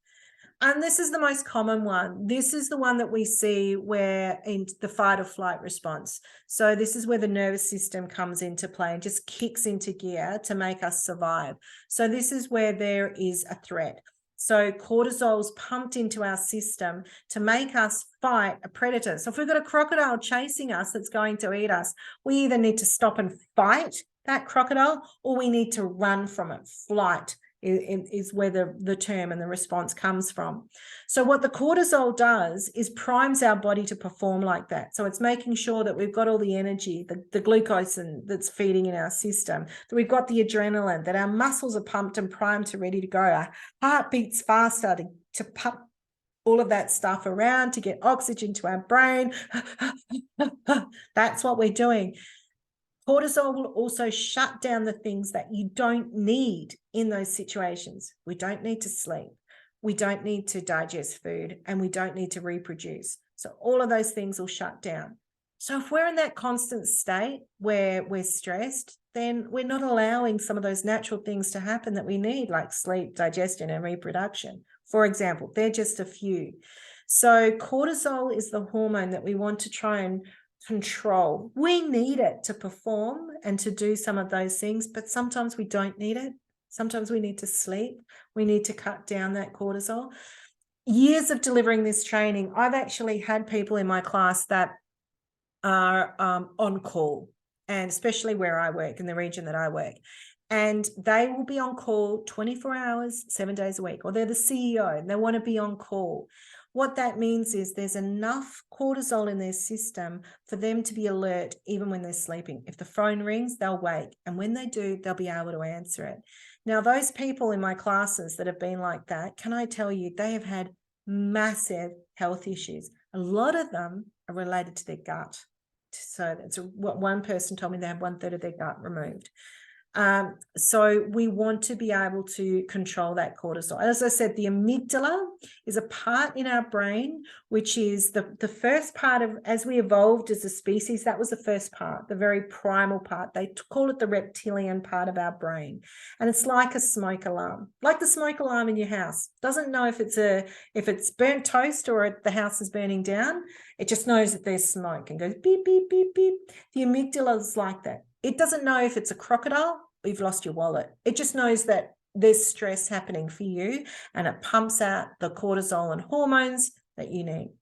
And this is the most common one. This is the one that we see where in the fight or flight response. So this is where the nervous system comes into play and just kicks into gear to make us survive. So this is where there is a threat. So cortisol's pumped into our system to make us fight a predator. So if we've got a crocodile chasing us that's going to eat us, we either need to stop and fight that crocodile or we need to run from it. Flight is where the term and the response comes from. So what the cortisol does is primes our body to perform like that. So it's making sure that we've got all the energy, the glucose that's feeding in our system, that we've got the adrenaline, that our muscles are pumped and primed to ready to go. Our heart beats faster to pump all of that stuff around, to get oxygen to our brain. That's what we're doing. Cortisol will also shut down the things that you don't need in those situations. We don't need to sleep. we don't need to digest food, and we don't need to reproduce. So all of those things will shut down. So if we're in that constant state where we're stressed, then we're not allowing some of those natural things to happen that we need, like sleep, digestion, and reproduction. For example, they're just a few. So cortisol is the hormone that we want to try and control. We need it to perform and to do some of those things, but sometimes we don't need it. Sometimes we need to sleep. We need to cut down that cortisol. Years of delivering this training, I've actually had people in my class that are on call, and especially where I work, in the region that I work, and they will be on call 24 hours, 7 days a week, or they're the CEO and they want to be on call. What that means is there's enough cortisol in their system for them to be alert even when they're sleeping. If the phone rings, they'll wake, and when they do, they'll be able to answer it. Now, those people in my classes that have been like that, can I tell you, they have had massive health issues. A lot of them are related to their gut. So that's what one person told me, they have 1/3 of their gut removed. So we want to be able to control that cortisol. As I said, the amygdala is a part in our brain, which is the first part of, as we evolved as a species, that was the first part, the very primal part. They call it the reptilian part of our brain. And it's like a smoke alarm, like the smoke alarm in your house. Doesn't know if it's burnt toast or the house is burning down. It just knows that there's smoke and goes beep, beep, beep, beep. The amygdala is like that. It doesn't know if it's a crocodile or you've lost your wallet. It just knows that there's stress happening for you, and it pumps out the cortisol and hormones that you need.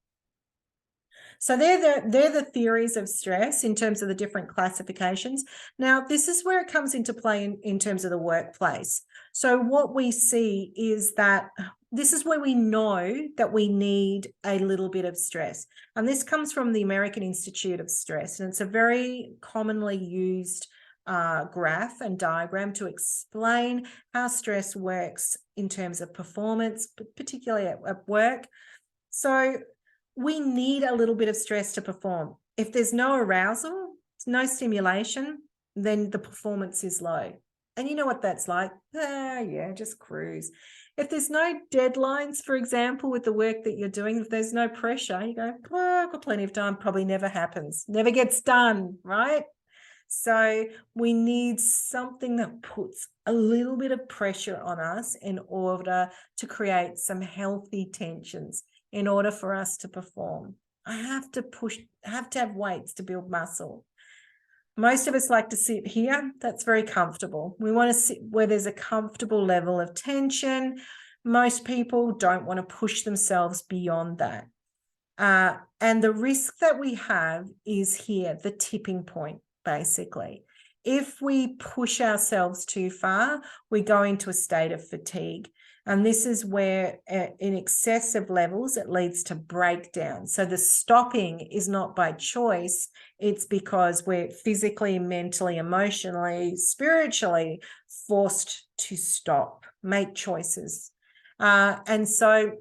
So they're the theories of stress in terms of the different classifications. Now, this is where it comes into play in terms of the workplace. So what we see is that this is where we know that we need a little bit of stress. And this comes from the American Institute of Stress. And it's a very commonly used graph and diagram to explain how stress works in terms of performance, particularly at work. So we need a little bit of stress to perform. If there's no arousal, no stimulation, then the performance is low. And you know what that's like? Yeah, just cruise. If there's no deadlines, for example, with the work that you're doing, if there's no pressure, you go, oh, I've got plenty of time, probably never happens, never gets done, right? So we need something that puts a little bit of pressure on us in order to create some healthy tensions in order for us to perform. I have to have weights to build muscle. Most of us like to sit here. That's very comfortable. We want to sit where there's a comfortable level of tension. Most people don't want to push themselves beyond that. And the risk that we have is here, the tipping point, basically. If we push ourselves too far, we go into a state of fatigue. And this is where in excessive levels, it leads to breakdown. So the stopping is not by choice. It's because we're physically, mentally, emotionally, spiritually forced to stop, make choices. And so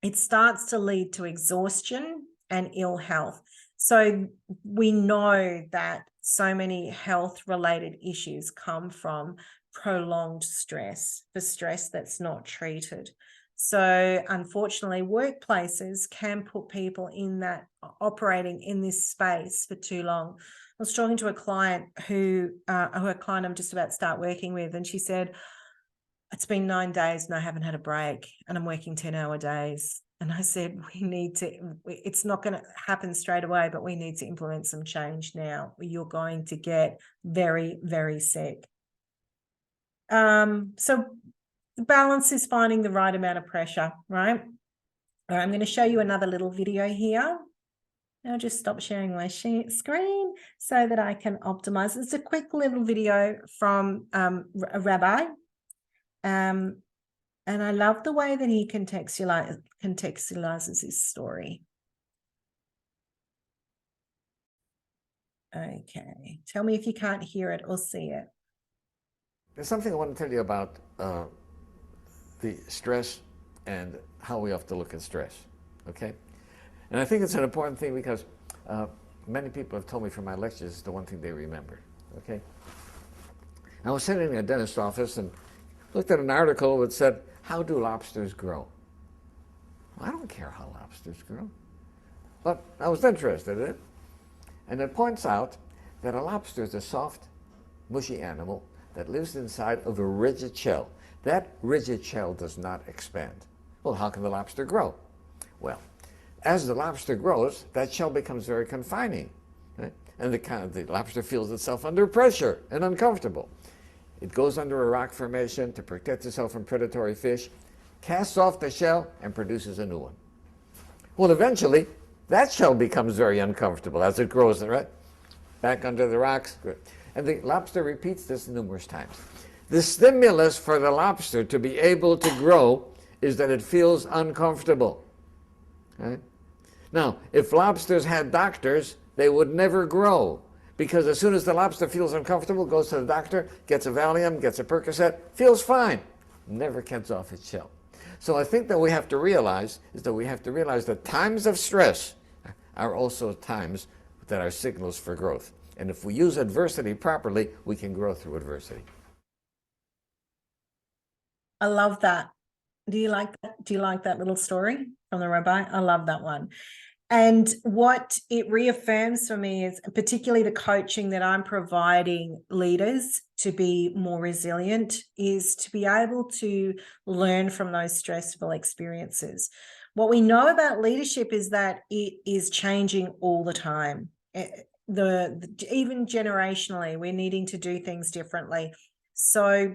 it starts to lead to exhaustion and ill health. So we know that so many health-related issues come from prolonged stress, for stress that's not treated. So unfortunately, workplaces can put people in that, operating in this space for too long. I was talking to a client who I'm just about to start working with, and she said, it's been 9 days and I haven't had a break, and I'm working 10-hour days. And I said, it's not going to happen straight away, but we need to implement some change now. You're going to get very, very sick. So the balance is finding the right amount of pressure, right? All right, I'm going to show you another little video here. I'll just stop sharing my screen so that I can optimize. It's a quick little video from a rabbi. And I love the way that he contextualizes his story. Okay, tell me if you can't hear it or see it. There's something I want to tell you about the stress and how we have to look at stress, okay? And I think it's an important thing because many people have told me from my lectures it's the one thing they remember, okay? I was sitting in a dentist's office, and Looked at an article that said, how do lobsters grow? Well, I don't care how lobsters grow. But I was interested in it. And it points out that a lobster is a soft, mushy animal that lives inside of a rigid shell. That rigid shell does not expand. Well, how can the lobster grow? Well, as the lobster grows, that shell becomes very confining. Right? And the lobster feels itself under pressure and uncomfortable. It goes under a rock formation to protect itself from predatory fish, casts off the shell, and produces a new one. Well, eventually, that shell becomes very uncomfortable as it grows, right? Back under the rocks. Good. And the lobster repeats this numerous times. The stimulus for the lobster to be able to grow is that it feels uncomfortable. Right? Now, if lobsters had doctors, they would never grow, because as soon as the lobster feels uncomfortable, goes to the doctor, gets a Valium, gets a Percocet, feels fine, never gets off its shell. So I think that we have to realize that times of stress are also times that are signals for growth. And if we use adversity properly, we can grow through adversity. I love that. Do you like that? Do you like that little story from the rabbi? I love that one. And what it reaffirms for me is particularly the coaching that I'm providing leaders to be more resilient is to be able to learn from those stressful experiences. What we know about leadership is that it is changing all the time. Even generationally, we're needing to do things differently. So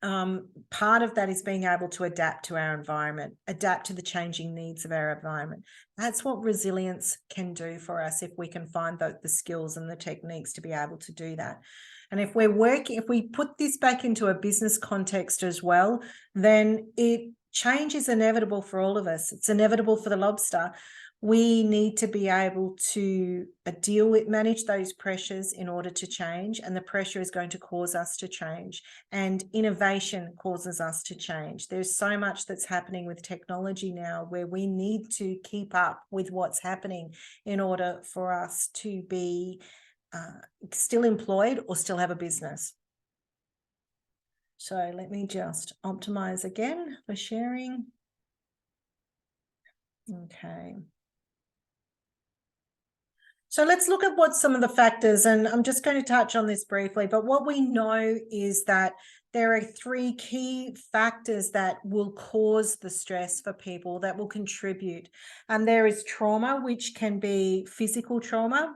part of that is being able to adapt to our environment, adapt to the changing needs of our environment. That's what resilience can do for us if we can find the skills and the techniques to be able to do that. And if we put this back into a business context as well, then change is inevitable for all of us. It's inevitable for the lobster. We need to be able to manage those pressures in order to change, and the pressure is going to cause us to change, and innovation causes us to change. There's so much that's happening with technology now where we need to keep up with what's happening in order for us to be still employed or still have a business. So let me just optimize again for sharing. Okay. So let's look at what some of the factors, and I'm just going to touch on this briefly, but what we know is that there are 3 key factors that will cause the stress for people, that will contribute. And there is trauma, which can be physical trauma.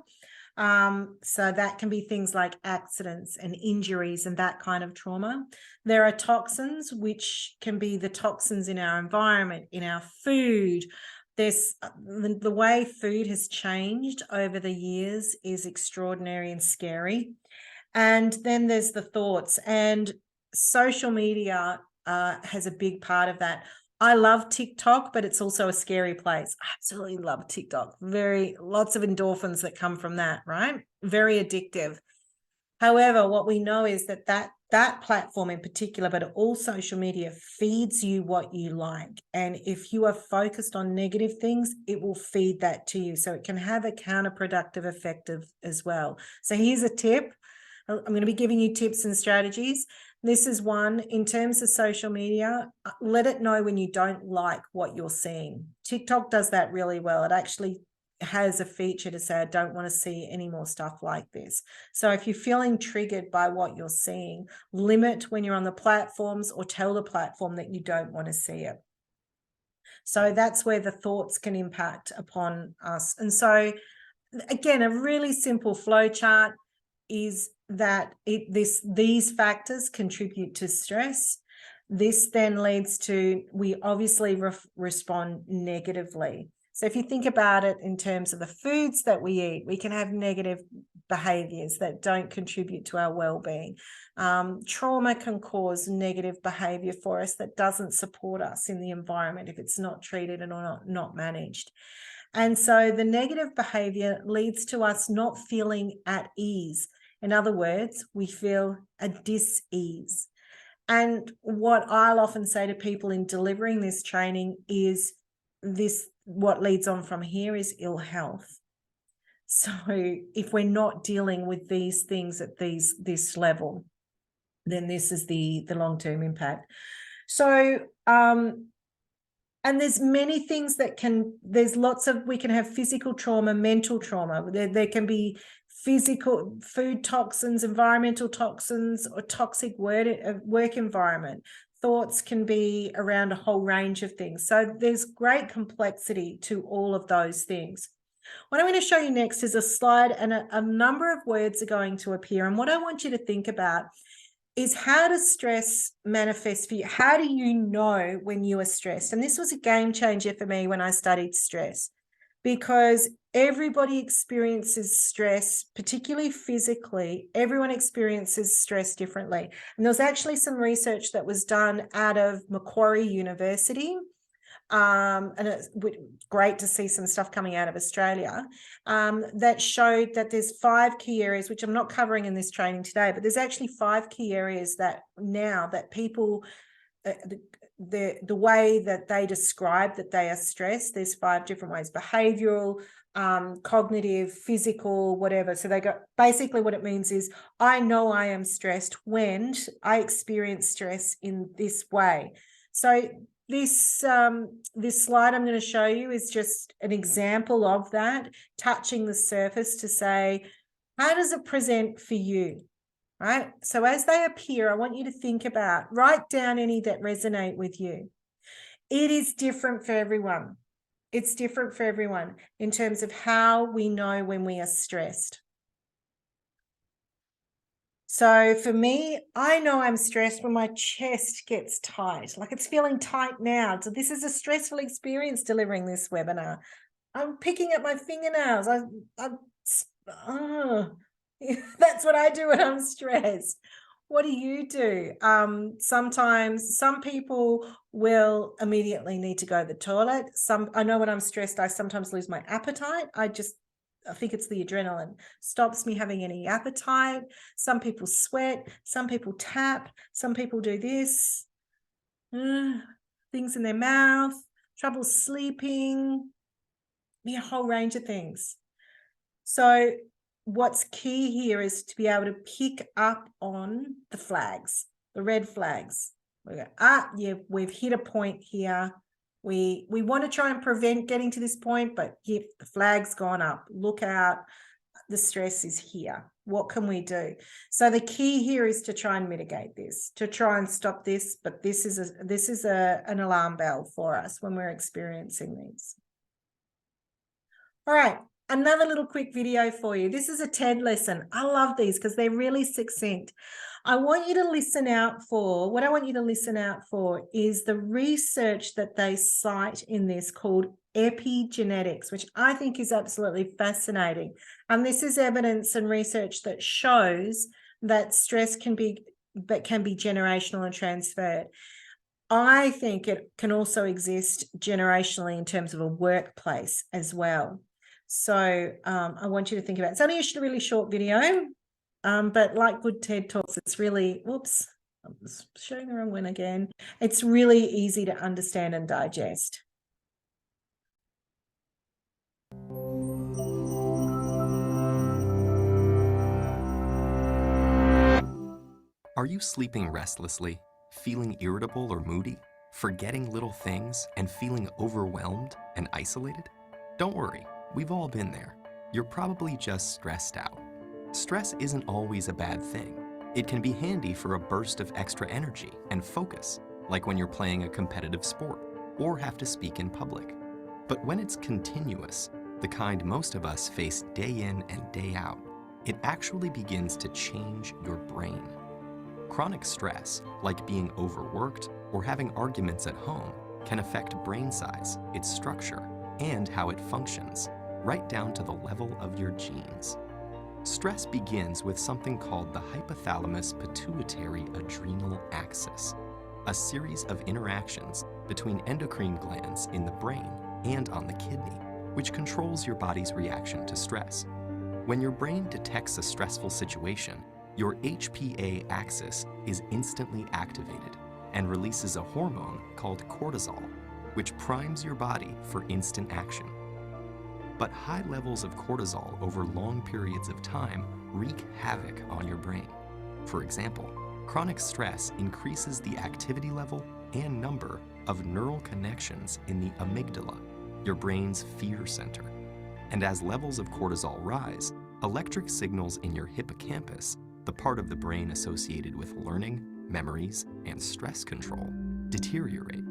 So that can be things like accidents and injuries and that kind of trauma. There are toxins, which can be the toxins in our environment, in our food. The way food has changed over the years is extraordinary and scary. And then there's the thoughts, and social media has a big part of that. I love TikTok, but it's also a scary place. I absolutely love TikTok. Lots of endorphins that come from that, right? Very addictive. However, what we know is that platform in particular, but all social media, feeds you what you like. And if you are focused on negative things, it will feed that to you. So it can have a counterproductive effect as well. So here's a tip. I'm going to be giving you tips and strategies. This is one. In terms of social media, let it know when you don't like what you're seeing. TikTok does that really well. It actually has a feature to say, I don't want to see any more stuff like this. So if you're feeling triggered by what you're seeing, limit when you're on the platforms, or tell the platform that you don't want to see it. So that's where the thoughts can impact upon us. And so again, a really simple flow chart is that these factors contribute to stress. This then leads to, we obviously respond negatively. So if you think about it in terms of the foods that we eat, we can have negative behaviors that don't contribute to our well-being. Trauma can cause negative behavior for us that doesn't support us in the environment if it's not treated and not managed. And so the negative behavior leads to us not feeling at ease. In other words, we feel a dis-ease. And what I'll often say to people in delivering this training is what leads on from here is ill health. So if we're not dealing with these things at this level, then this is the long-term impact. So, and there's many things that there's lots of, we can have physical trauma, mental trauma. There can be physical, food toxins, environmental toxins, or toxic work environment. Thoughts can be around a whole range of things. So there's great complexity to all of those things. What I'm going to show you next is a slide, and a number of words are going to appear. And what I want you to think about is, how does stress manifest for you? How do you know when you are stressed? And this was a game changer for me when I studied stress, because everybody experiences stress, particularly physically. Everyone experiences stress differently. And there was actually some research that was done out of Macquarie University. And it's great to see some stuff coming out of Australia that showed that there's 5 key areas, which I'm not covering in this training today, but there's actually 5 key areas that now that people, the way that they describe that they are stressed, there's 5 different ways: behavioral, cognitive, physical, whatever. So they go, basically what it means is, I know I am stressed when I experience stress in this way. So this slide I'm going to show you is just an example of that, touching the surface to say, how does it present for you, right? So as they appear, I want you to think about, write down any that resonate with you. It is different for everyone. It's different for everyone in terms of how we know when we are stressed. So for me, I know I'm stressed when my chest gets tight, like it's feeling tight now. So this is a stressful experience delivering this webinar. I'm picking at my fingernails. That's what I do when I'm stressed. What do you do? Sometimes some people will immediately need to go to the toilet. I know when I'm stressed, I sometimes lose my appetite. I think it's the adrenaline stops me having any appetite. Some people sweat, some people tap, some people do this, things in their mouth, trouble sleeping, a whole range of things. So what's key here is to be able to pick up on the flags, the red flags. We go, yeah, we've hit a point here. We want to try and prevent getting to this point, but the flag's gone up. Look out, the stress is here. What can we do? So the key here is to try and mitigate this, to try and stop this. But this is an alarm bell for us when we're experiencing these. All right, another little quick video for you. This is a TED lesson. I love these because they're really succinct. I want you to listen out for, what I want you to listen out for is the research that they cite in this called epigenetics, which I think is absolutely fascinating. And this is evidence and research that shows that stress can be generational and transferred. I think it can also exist generationally in terms of a workplace as well. So I want you to think about it. It's only a really short video. But like good TED Talks, it's really, whoops, I'm showing the wrong one again. It's really easy to understand and digest. Are you sleeping restlessly, feeling irritable or moody, forgetting little things, and feeling overwhelmed and isolated? Don't worry, we've all been there. You're probably just stressed out. Stress isn't always a bad thing. It can be handy for a burst of extra energy and focus, like when you're playing a competitive sport or have to speak in public. But when it's continuous, the kind most of us face day in and day out, it actually begins to change your brain. Chronic stress, like being overworked or having arguments at home, can affect brain size, its structure, and how it functions, right down to the level of your genes. Stress begins with something called the hypothalamus-pituitary-adrenal axis, a series of interactions between endocrine glands in the brain and on the kidney, which controls your body's reaction to stress. When your brain detects a stressful situation, your HPA axis is instantly activated and releases a hormone called cortisol, which primes your body for instant action. But high levels of cortisol over long periods of time wreak havoc on your brain. For example, Chronic stress increases the activity level and number of neural connections in the amygdala, your brain's fear center. And as levels of cortisol rise, electric signals in your hippocampus, the part of the brain associated with learning, memories, and stress control, deteriorate.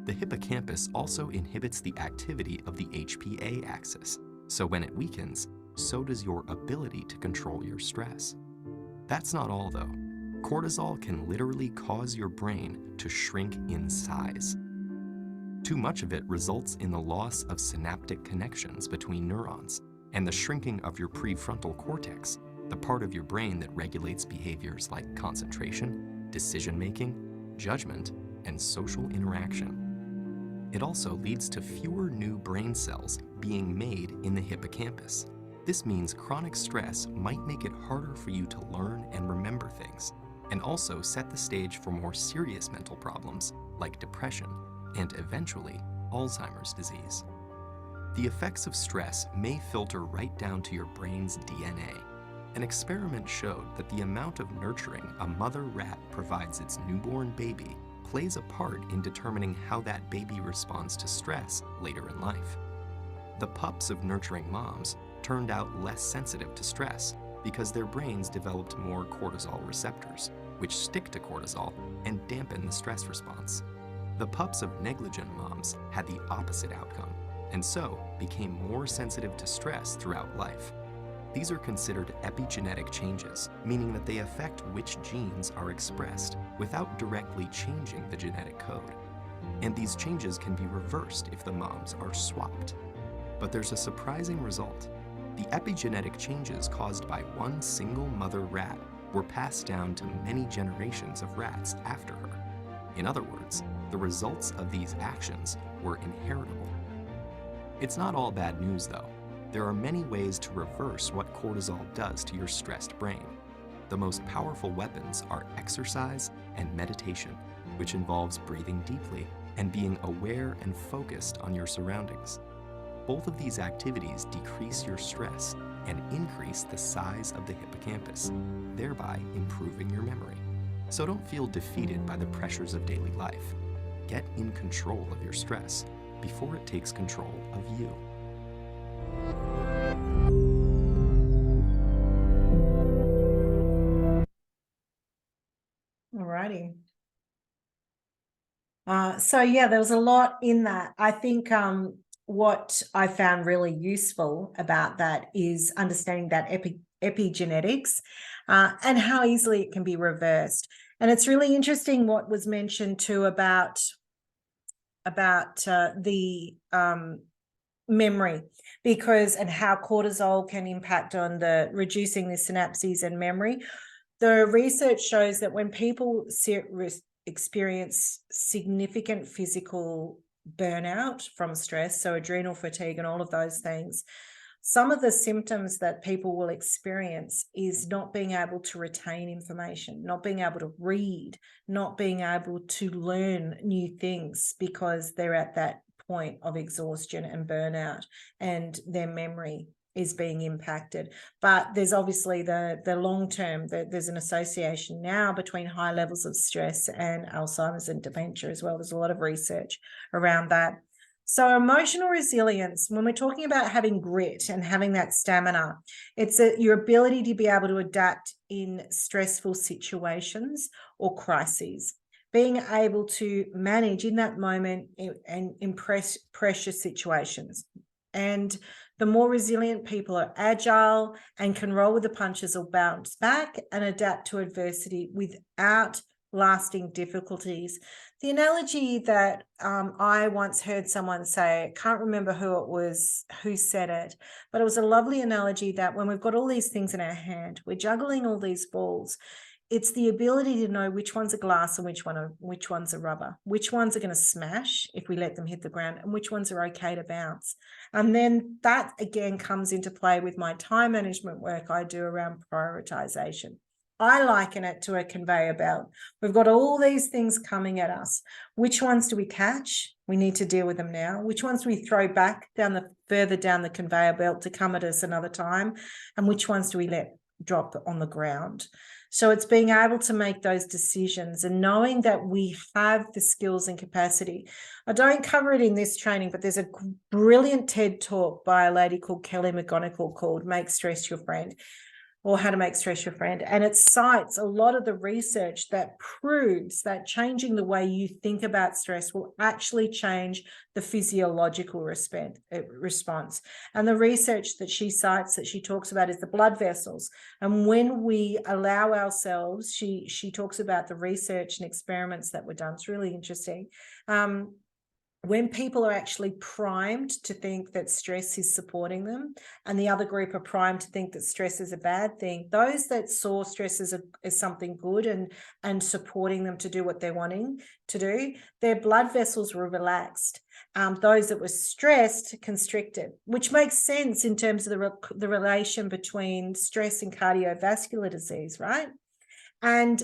The hippocampus also inhibits the activity of the HPA axis, so when it weakens, so does your ability to control your stress. That's not all though. Cortisol can literally cause your brain to shrink in size. Too much of it results in the loss of synaptic connections between neurons and the shrinking of your prefrontal cortex, the part of your brain that regulates behaviors like concentration, decision-making, judgment, and social interaction. It also leads to fewer new brain cells being made in the hippocampus. This means chronic stress might make it harder for you to learn and remember things, and also set the stage for more serious mental problems like depression and eventually Alzheimer's disease. The effects of stress may filter right down to your brain's DNA. An experiment showed that the amount of nurturing a mother rat provides its newborn baby plays a part in determining how that baby responds to stress later in life. The pups of nurturing moms turned out less sensitive to stress because their brains developed more cortisol receptors, which stick to cortisol and dampen the stress response. The pups of negligent moms had the opposite outcome, and so became more sensitive to stress throughout life. These are considered epigenetic changes, meaning that they affect which genes are expressed without directly changing the genetic code. And these changes can be reversed if the moms are swapped. But there's a surprising result. The epigenetic changes caused by one single mother rat were passed down to many generations of rats after her. In other words, the results of these actions were inheritable. It's not all bad news though. There are many ways to reverse what cortisol does to your stressed brain. The most powerful weapons are exercise and meditation, which involves breathing deeply and being aware and focused on your surroundings. Both of these activities decrease your stress and increase the size of the hippocampus, thereby improving your memory. So don't feel defeated by the pressures of daily life. Get in control of your stress before it takes control of you. Alrighty. So yeah, there was a lot in that. I think what I found really useful about that is understanding that epigenetics and how easily it can be reversed. And it's really interesting what was mentioned too about the memory, because and how cortisol can impact on the reducing the synapses and memory. The research shows that when people experience significant physical burnout from stress, so adrenal fatigue and all of those things, some of the symptoms that people will experience is not being able to retain information, not being able to read, not being able to learn new things because they're at that point of exhaustion and burnout, and their memory is being impacted. But there's obviously the long term, there's an association now between high levels of stress and Alzheimer's and dementia as well. There's a lot of research around that. So emotional resilience, when we're talking about having grit and having that stamina, it's your ability to be able to adapt in stressful situations or crises, being able to manage in that moment and in pressure situations. And the more resilient people are agile and can roll with the punches or bounce back and adapt to adversity without lasting difficulties. The analogy that I once heard someone say, I can't remember who it was, who said it, but it was a lovely analogy that when we've got all these things in our hand, we're juggling all these balls, it's the ability to know which one's a glass and which one's a rubber, which ones are going to smash if we let them hit the ground, and which ones are okay to bounce. And then that again comes into play with my time management work I do around prioritization. I liken it to a conveyor belt. We've got all these things coming at us. Which ones do we catch? We need to deal with them now. Which ones do we throw back further down the conveyor belt to come at us another time? And which ones do we let drop on the ground. So it's being able to make those decisions and knowing that we have the skills and capacity. I don't cover it in this training, but there's a brilliant TED talk by a lady called Kelly McGonigal called Make Stress Your Friend, or How to Make Stress Your Friend. And it cites a lot of the research that proves that changing the way you think about stress will actually change the physiological response. And the research that she cites, that she talks about, is the blood vessels. And when we allow ourselves, she talks about the research and experiments that were done. It's really interesting. When people are actually primed to think that stress is supporting them, and the other group are primed to think that stress is a bad thing, those that saw stress as something good and supporting them to do what they're wanting to do, their blood vessels were relaxed. Those that were stressed, constricted, which makes sense in terms of the relation between stress and cardiovascular disease, right? And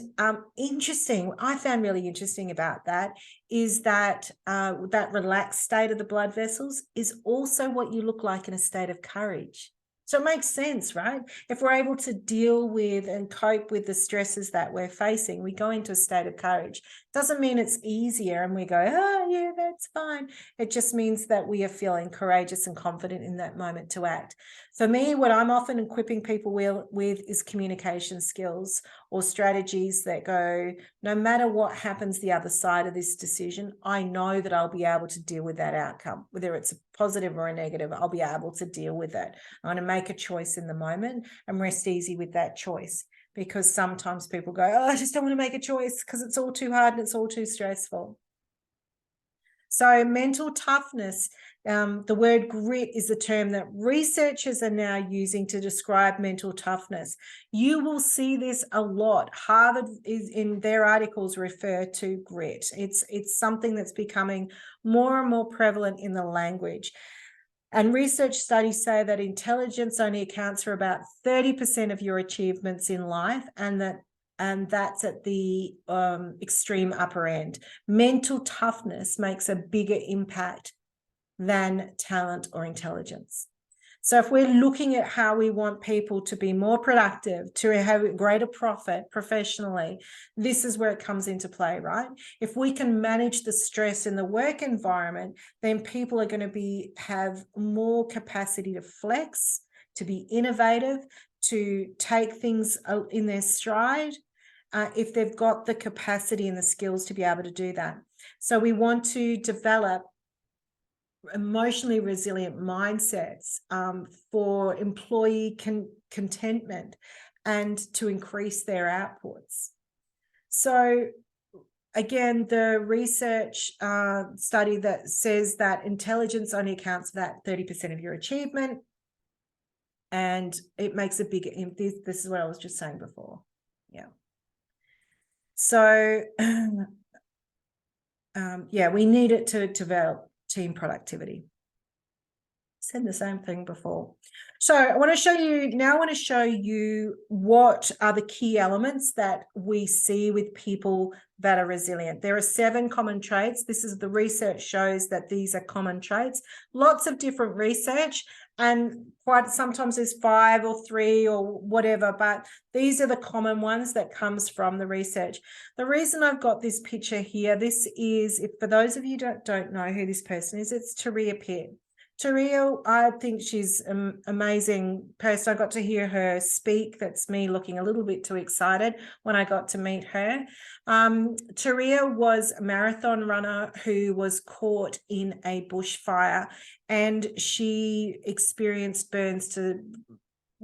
interesting, I found really interesting about that is that that relaxed state of the blood vessels is also what you look like in a state of courage. So it makes sense, right? If we're able to deal with and cope with the stresses that we're facing, we go into a state of courage. Doesn't mean it's easier and we go, oh yeah, that's fine. It just means that we are feeling courageous and confident in that moment to act. For me, what I'm often equipping people with is communication skills or strategies that go, no matter what happens the other side of this decision, I know that I'll be able to deal with that outcome, whether it's a positive or a negative, I'll be able to deal with it. I'm going to make a choice in the moment and rest easy with that choice, because sometimes people go, oh, I just don't want to make a choice because it's all too hard and it's all too stressful. So mental toughness, the word grit is a term that researchers are now using to describe mental toughness. You will see this a lot. Harvard is in their articles refer to grit. It's something that's becoming more and more prevalent in the language. And research studies say that intelligence only accounts for about 30% of your achievements in life, and that's at the extreme upper end. Mental toughness makes a bigger impact than talent or intelligence. So if we're looking at how we want people to be more productive, to have greater profit professionally, this is where it comes into play, right? If we can manage the stress in the work environment, then people are going to have more capacity to flex, to be innovative, to take things in their stride, if they've got the capacity and the skills to be able to do that. So we want to develop emotionally resilient mindsets for employee contentment and to increase their outputs. So again, the research study that says that intelligence only accounts for that 30% of your achievement, and it makes a bigger impact. This is what I was just saying before. Yeah. So yeah, we need it to develop team productivity. Said the same thing before. So I want to show you what are the key elements that we see with people that are resilient. There are 7 common traits. This is the research shows that these are common traits. Lots of different research, and quite sometimes there's 5 or 3 or whatever, but these are the common ones that comes from the research. The reason I've got this picture here, this is, if for those of you don't know who this person is, it's Turia Pitt. Turia, I think she's an amazing person. I got to hear her speak. That's me looking a little bit too excited when I got to meet her. Turia was a marathon runner who was caught in a bushfire, and she experienced burns to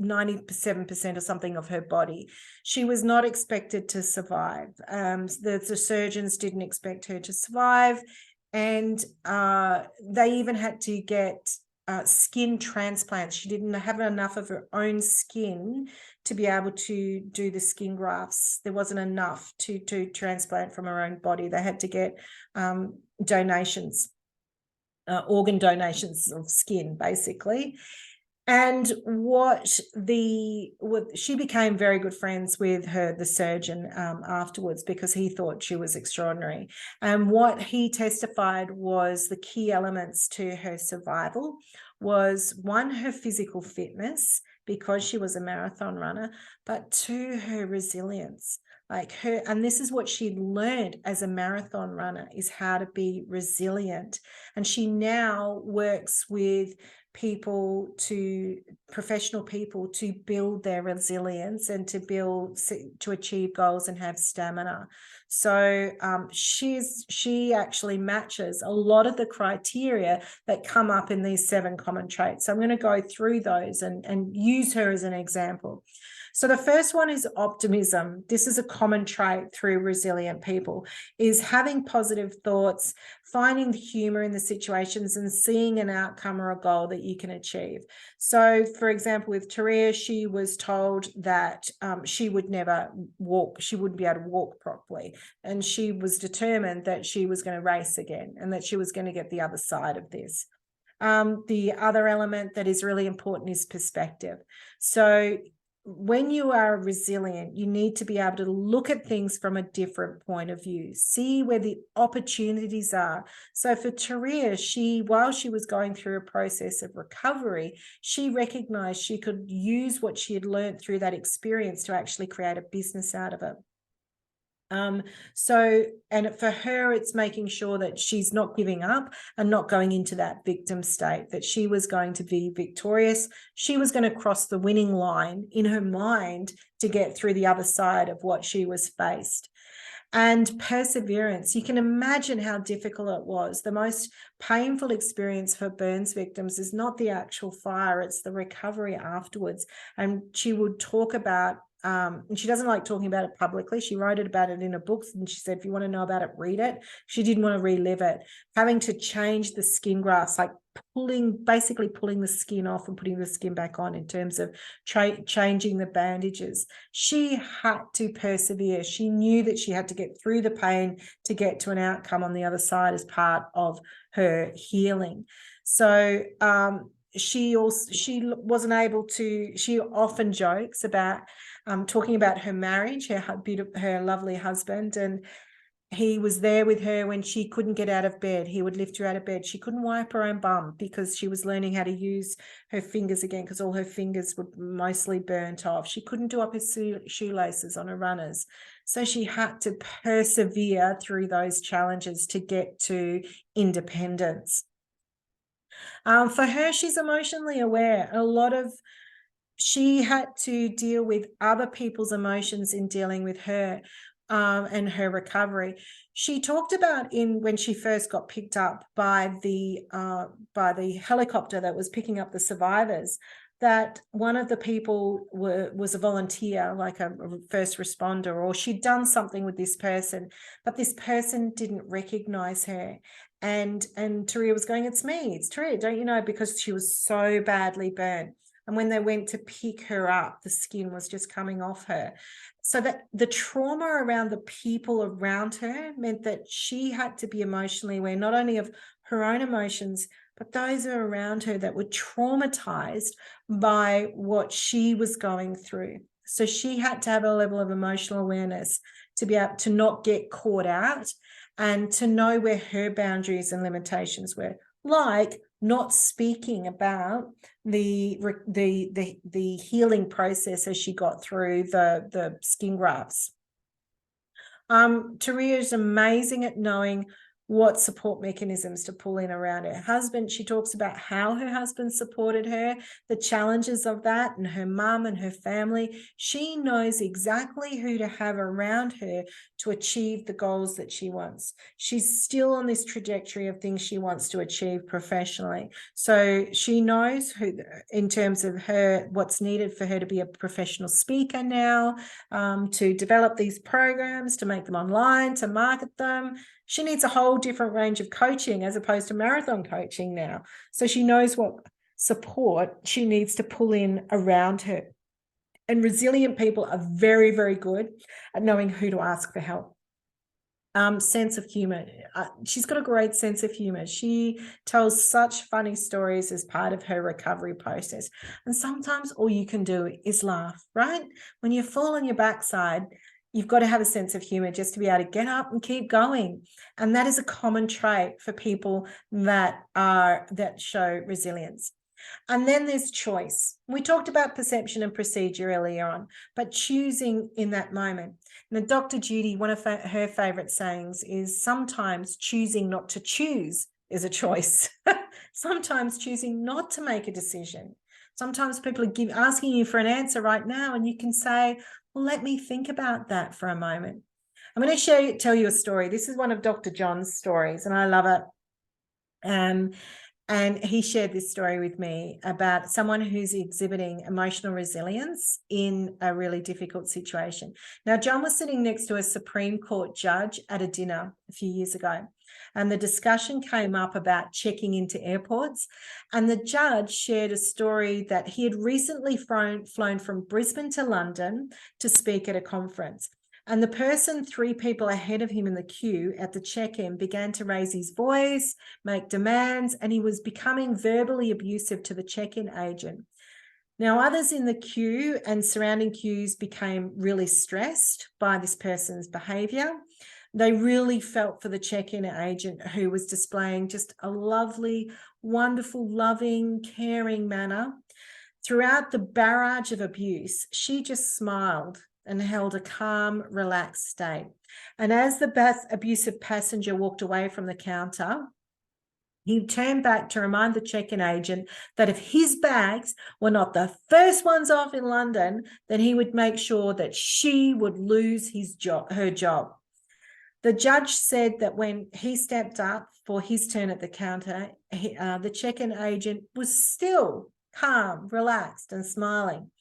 97% or something of her body. She was not expected to survive. The surgeons didn't expect her to survive. And they even had to get skin transplants. She didn't have enough of her own skin to be able to do the skin grafts. There wasn't enough to transplant from her own body. They had to get donations, organ donations of skin, basically. And she became very good friends with the surgeon afterwards, because he thought she was extraordinary. And what he testified was the key elements to her survival was, 1, her physical fitness, because she was a marathon runner, but to her resilience. And this is what she'd learned as a marathon runner, is how to be resilient. And she now works with professional people to build their resilience and to achieve goals and have stamina. So she actually matches a lot of the criteria that come up in these 7 common traits. So I'm going to go through those and use her as an example. So the first one is optimism. This is a common trait through resilient people, is having positive thoughts, finding the humor in the situations, and seeing an outcome or a goal that you can achieve. So, for example, with Taria, she was told that she would never walk, she wouldn't be able to walk properly. And she was determined that she was going to race again and that she was going to get the other side of this. The other element that is really important is perspective. So when you are resilient, you need to be able to look at things from a different point of view, see where the opportunities are. So for Taria, while she was going through a process of recovery, she recognized she could use what she had learned through that experience to actually create a business out of it. And for her, it's making sure that she's not giving up and not going into that victim state, that she was going to be victorious. She was going to cross the winning line in her mind to get through the other side of what she was faced. And perseverance. You can imagine how difficult it was. The most painful experience for burns victims is not the actual fire, it's the recovery afterwards. And she would talk about, and she doesn't like talking about it publicly. She wrote about it in her books, and she said, if you want to know about it, read it. She didn't want to relive it. Having to change the skin grafts, like basically pulling the skin off and putting the skin back on in terms of changing the bandages. She had to persevere. She knew that she had to get through the pain to get to an outcome on the other side as part of her healing. So she wasn't able to, she often jokes about talking about her marriage, her lovely husband, and he was there with her when she couldn't get out of bed. He would lift her out of bed. She couldn't wipe her own bum because she was learning how to use her fingers again, because all her fingers were mostly burnt off. She couldn't do up her shoelaces on her runners. So she had to persevere through those challenges to get to independence. For her, she's emotionally aware. She had to deal with other people's emotions in dealing with her and her recovery. She talked about when she first got picked up by the helicopter that was picking up the survivors, that one of the people was a volunteer, like a first responder, or she'd done something with this person, but this person didn't recognize her. And Taria was going, it's me, it's Taria, don't you know, because she was so badly burnt. And when they went to pick her up, the skin was just coming off her. So that the trauma around the people around her meant that she had to be emotionally aware, not only of her own emotions, but those around her that were traumatized by what she was going through. So she had to have a level of emotional awareness to be able to not get caught out and to know where her boundaries and limitations were, like not speaking about the healing process as she got through the skin grafts. Taria is amazing at knowing what support mechanisms to pull in around her husband. She talks about how her husband supported her, the challenges of that, and her mum and her family. She knows exactly who to have around her to achieve the goals that she wants. She's still on this trajectory of things she wants to achieve professionally. So she knows who, in terms of what's needed for her to be a professional speaker now, to develop these programs, to make them online, to market them. She needs a whole different range of coaching as opposed to marathon coaching now. So she knows what support she needs to pull in around her. And resilient people are very, very good at knowing who to ask for help. Sense of humor. She's got a great sense of humor. She tells such funny stories as part of her recovery process. And sometimes all you can do is laugh, right? When you fall on your backside, you've got to have a sense of humor just to be able to get up and keep going. And that is a common trait for people that show resilience. And then there's choice. We talked about perception and procedure earlier on, but choosing in that moment. Now, Dr. Judy, one of her favorite sayings is sometimes choosing not to choose is a choice. Sometimes choosing not to make a decision. Sometimes people are asking you for an answer right now, and you can say, well, let me think about that for a moment. I'm going to tell you a story. This is one of Dr. John's stories, and I love it. And he shared this story with me about someone who's exhibiting emotional resilience in a really difficult situation. Now, John was sitting next to a Supreme Court judge at a dinner a few years ago, and the discussion came up about checking into airports. And the judge shared a story that he had recently flown from Brisbane to London to speak at a conference. And the person 3 people ahead of him in the queue at the check-in began to raise his voice, make demands, and he was becoming verbally abusive to the check-in agent. Now, others in the queue and surrounding queues became really stressed by this person's behavior. They really felt for the check-in agent, who was displaying just a lovely, wonderful, loving, caring manner. Throughout the barrage of abuse, she just smiled and held a calm, relaxed state. And as the abusive passenger walked away from the counter, he turned back to remind the check-in agent that if his bags were not the first ones off in London, then he would make sure that she would lose her job. The judge said that when he stepped up for his turn at the counter, the check-in agent was still calm, relaxed, and smiling.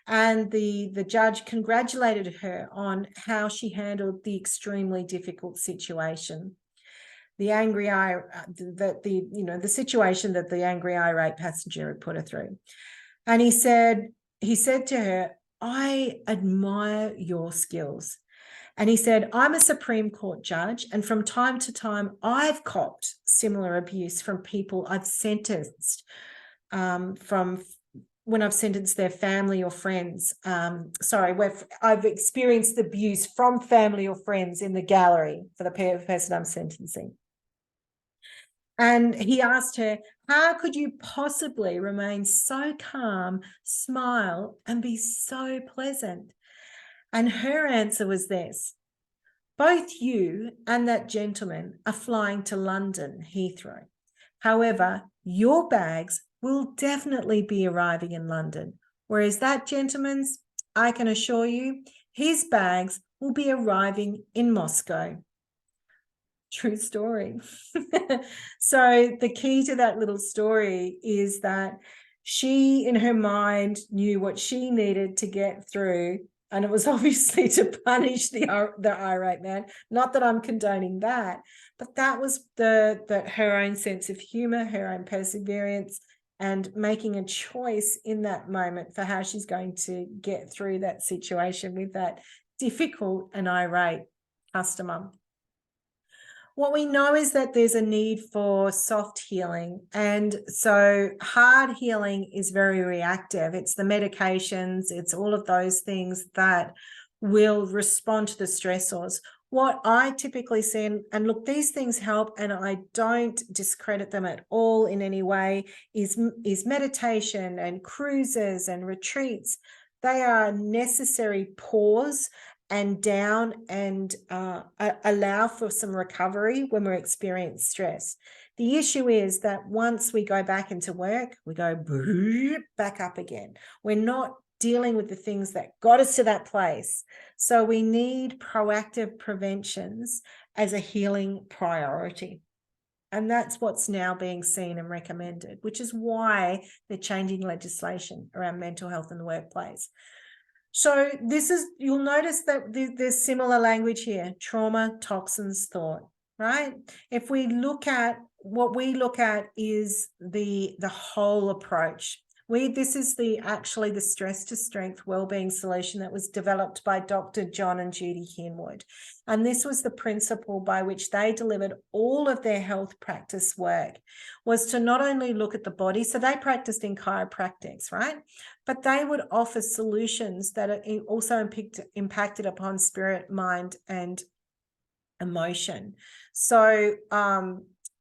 And the judge congratulated her on how she handled the extremely difficult situation. The situation that the angry, irate passenger had put her through. And he said to her, I admire your skills. And he said, I'm a Supreme Court judge, and from time to time, I've copped similar abuse from people I've sentenced, from when I've sentenced their family or friends. I've experienced abuse from family or friends in the gallery for the person I'm sentencing. And he asked her, how could you possibly remain so calm, smile, and be so pleasant? And her answer was this: both you and that gentleman are flying to London Heathrow. However, your bags will definitely be arriving in London, whereas that gentleman's, I can assure you, his bags will be arriving in Moscow. True story. So the key to that little story is that she, in her mind, knew what she needed to get through, and it was obviously to punish the irate man. Not that I'm condoning that, but that was her own sense of humor, her own perseverance, and making a choice in that moment for how she's going to get through that situation with that difficult and irate customer. What we know is that there's a need for soft healing. And so hard healing is very reactive. It's the medications, it's all of those things that will respond to the stressors. What I typically see, and look, these things help, and I don't discredit them at all in any way, is meditation and cruises and retreats. They are necessary pause and down and allow for some recovery when we're experiencing stress. The issue is that once we go back into work, we go back up again. We're not dealing with the things that got us to that place. So we need proactive preventions as a healing priority. And that's what's now being seen and recommended, which is why they're changing legislation around mental health in the workplace. So you'll notice that there's similar language here: trauma, toxins, thought, right? If we look at what we look at is the whole approach. This is actually the stress to strength wellbeing solution that was developed by Dr. John and Judy Hinwood. And this was the principle by which they delivered all of their health practice work, was to not only look at the body, so they practiced in chiropractics, right? But they would offer solutions that also impacted upon spirit, mind, and emotion. So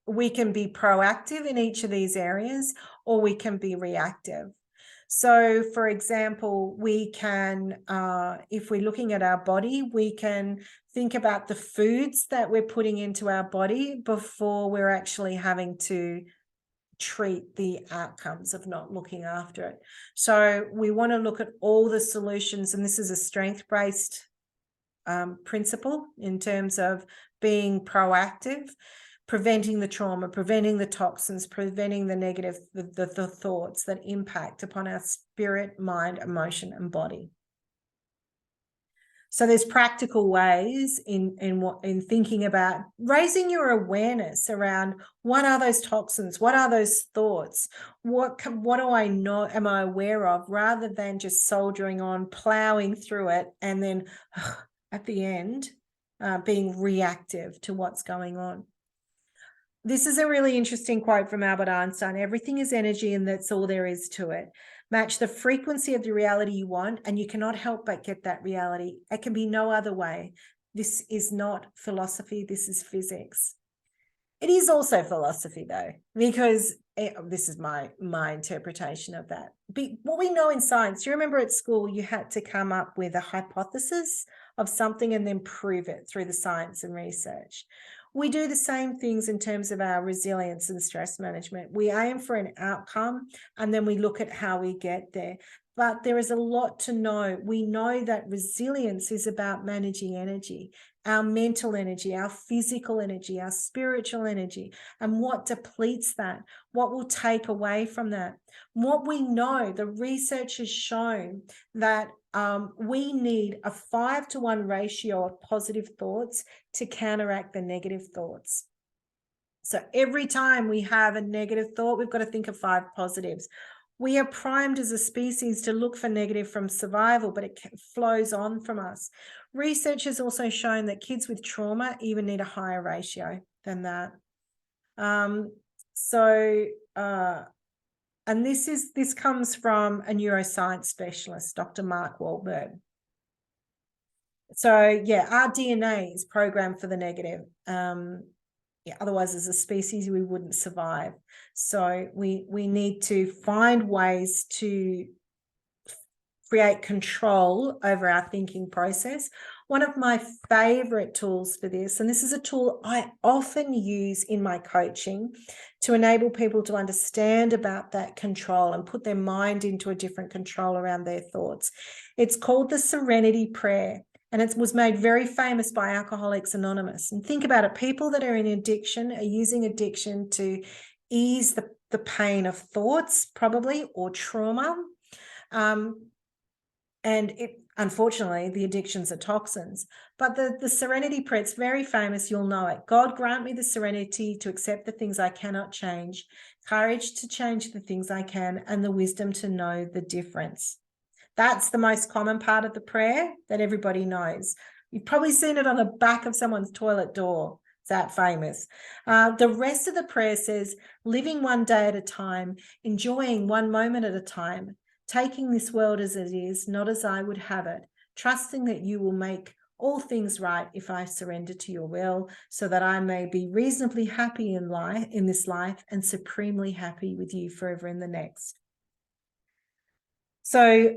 we can be proactive in each of these areas, or we can be reactive. So, for example, we can, if we're looking at our body, we can think about the foods that we're putting into our body before we're actually having to treat the outcomes of not looking after it. So we want to look at all the solutions, and this is a strength-based principle in terms of being proactive, preventing the trauma, preventing the toxins, preventing the negative, the thoughts that impact upon our spirit, mind, emotion, and body. So there's practical ways in thinking about raising your awareness around what are those toxins, what are those thoughts, what do I know, am I aware of, rather than just soldiering on, plowing through it, and then at the end being reactive to what's going on. This is a really interesting quote from Albert Einstein. Everything is energy, and that's all there is to it. Match the frequency of the reality you want, and you cannot help but get that reality. It can be no other way. This is not philosophy. This is physics. It is also philosophy, though, because this is my interpretation of that. What we know in science, you remember at school, you had to come up with a hypothesis of something and then prove it through the science and research. We do the same things in terms of our resilience and stress management. We aim for an outcome, and then we look at how we get there. But there is a lot to know. We know that resilience is about managing energy, our mental energy, our physical energy, our spiritual energy, and what depletes that, what will take away from that. What we know, the research has shown that we need a 5-to-1 ratio of positive thoughts to counteract the negative thoughts. So every time we have a negative thought, we've got to think of 5 positives. We are primed as a species to look for negative from survival, but it flows on from us. Research has also shown that kids with trauma even need a higher ratio than that. And this comes from a neuroscience specialist, Dr. Mark Wahlberg. So yeah, our DNA is programmed for the negative. Otherwise, as a species, we wouldn't survive. So we need to find ways to create control over our thinking process. One of my favorite tools for this, and this is a tool I often use in my coaching to enable people to understand about that control and put their mind into a different control around their thoughts. It's called the Serenity Prayer. And it was made very famous by Alcoholics Anonymous. And think about it, people that are in addiction are using addiction to ease the pain of thoughts, probably, or trauma. Unfortunately, the addictions are toxins. But the Serenity Prayer, it's very famous, you'll know it. God, grant me the serenity to accept the things I cannot change, courage to change the things I can, and the wisdom to know the difference. That's the most common part of the prayer that everybody knows. You've probably seen it on the back of someone's toilet door. It's that famous. The rest of the prayer says, living one day at a time, enjoying one moment at a time, taking this world as it is, not as I would have it, trusting that you will make all things right if I surrender to your will, so that I may be reasonably happy in this life and supremely happy with you forever in the next. So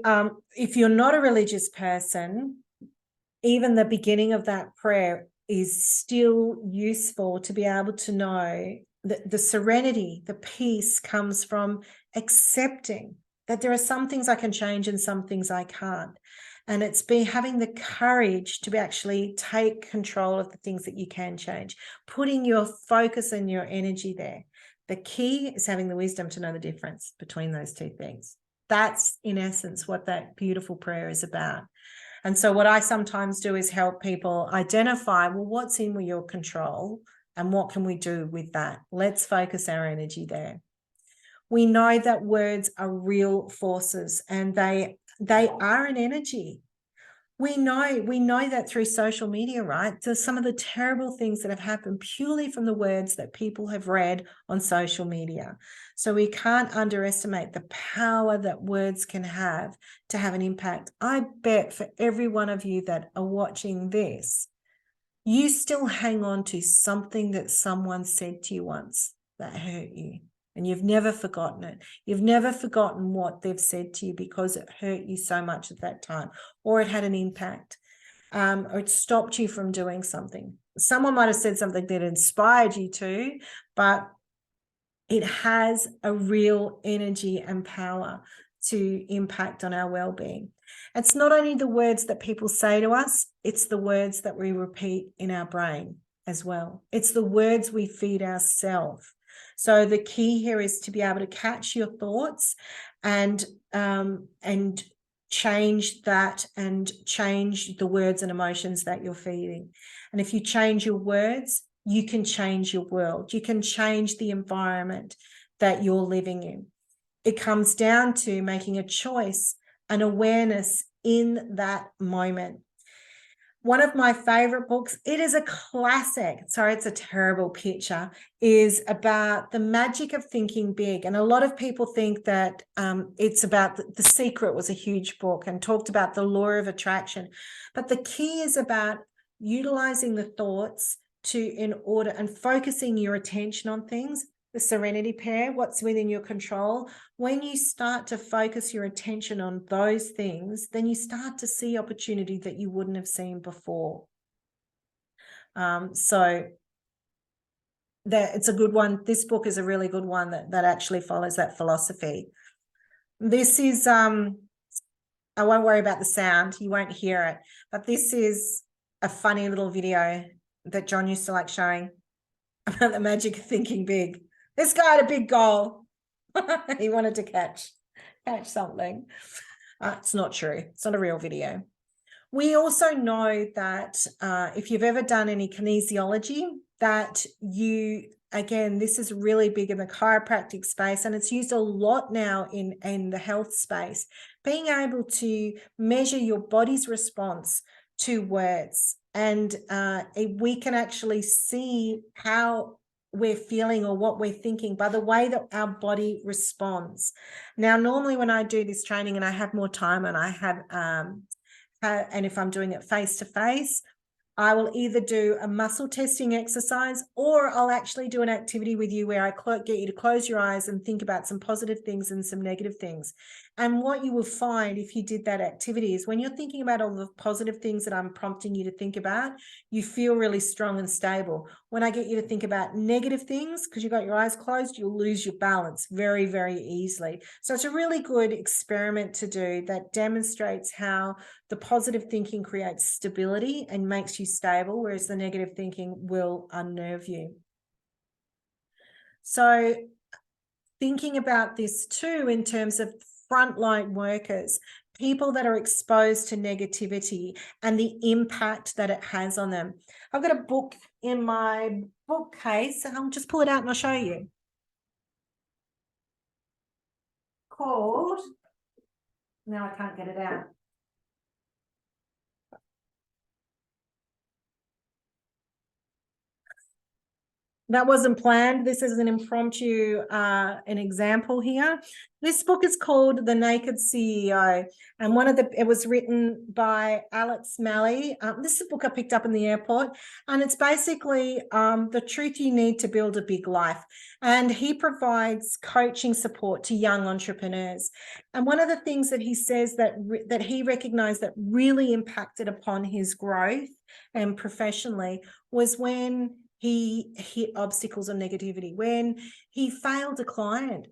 if you're not a religious person, even the beginning of that prayer is still useful to be able to know that the serenity, the peace comes from accepting that there are some things I can change and some things I can't. And it's having the courage to actually take control of the things that you can change, putting your focus and your energy there. The key is having the wisdom to know the difference between those two things. That's in essence what that beautiful prayer is about. And so what I sometimes do is help people identify, well, what's in your control and what can we do with that? Let's focus our energy there. We know that words are real forces, and they are an energy. We know that through social media, right? So some of the terrible things that have happened purely from the words that people have read on social media. So we can't underestimate the power that words can have to have an impact. I bet for every one of you that are watching this, you still hang on to something that someone said to you once that hurt you, and you've never forgotten it. You've never forgotten what they've said to you because it hurt you so much at that time, or it had an impact, or it stopped you from doing something. Someone might have said something that inspired you to, but it has a real energy and power to impact on our well-being. It's not only the words that people say to us, it's the words that we repeat in our brain as well. It's the words we feed ourselves. So the key here is to be able to catch your thoughts and change that, and change the words and emotions that you're feeding. And if you change your words, you can change your world. You can change the environment that you're living in. It comes down to making a choice, an awareness in that moment. One of my favorite books, it is a classic, sorry, it's a terrible picture, is about the magic of thinking big. And a lot of people think that it's about, The Secret was a huge book and talked about the law of attraction. But the key is about utilizing the thoughts and focusing your attention on things. The serenity pair, what's within your control. When you start to focus your attention on those things, then you start to see opportunity that you wouldn't have seen before. So it's a good one. This book is a really good one that actually follows that philosophy. This is, I won't worry about the sound, you won't hear it, but this is a funny little video that John used to like showing about the magic of thinking big. This guy had a big goal. He wanted to catch something. It's not true. It's not a real video. We also know that if you've ever done any kinesiology, that again, this is really big in the chiropractic space, and it's used a lot now in the health space. Being able to measure your body's response to words, and we can actually see how we're feeling or what we're thinking by the way that our body responds. Now, normally when I do this training and I have more time and I have, and if I'm doing it face to face, I will either do a muscle testing exercise, or I'll actually do an activity with you where I get you to close your eyes and think about some positive things and some negative things. And what you will find if you did that activity is when you're thinking about all the positive things that I'm prompting you to think about, you feel really strong and stable. When I get you to think about negative things, because you've got your eyes closed, you'll lose your balance very, very easily. So it's a really good experiment to do that demonstrates how the positive thinking creates stability and makes you stable, whereas the negative thinking will unnerve you. So thinking about this too in terms of frontline workers, people that are exposed to negativity and the impact that it has on them. I've got a book in my bookcase, and I'll just pull it out and I'll show you. Called, now I can't get it out. That wasn't planned. This is an impromptu, an example here. This book is called The Naked CEO, and it was written by Alex Malley. This is a book I picked up in the airport, and it's basically the truth you need to build a big life. And he provides coaching support to young entrepreneurs. And one of the things that he says that he recognized that really impacted upon his growth and professionally was when he hit obstacles and negativity, when he failed a client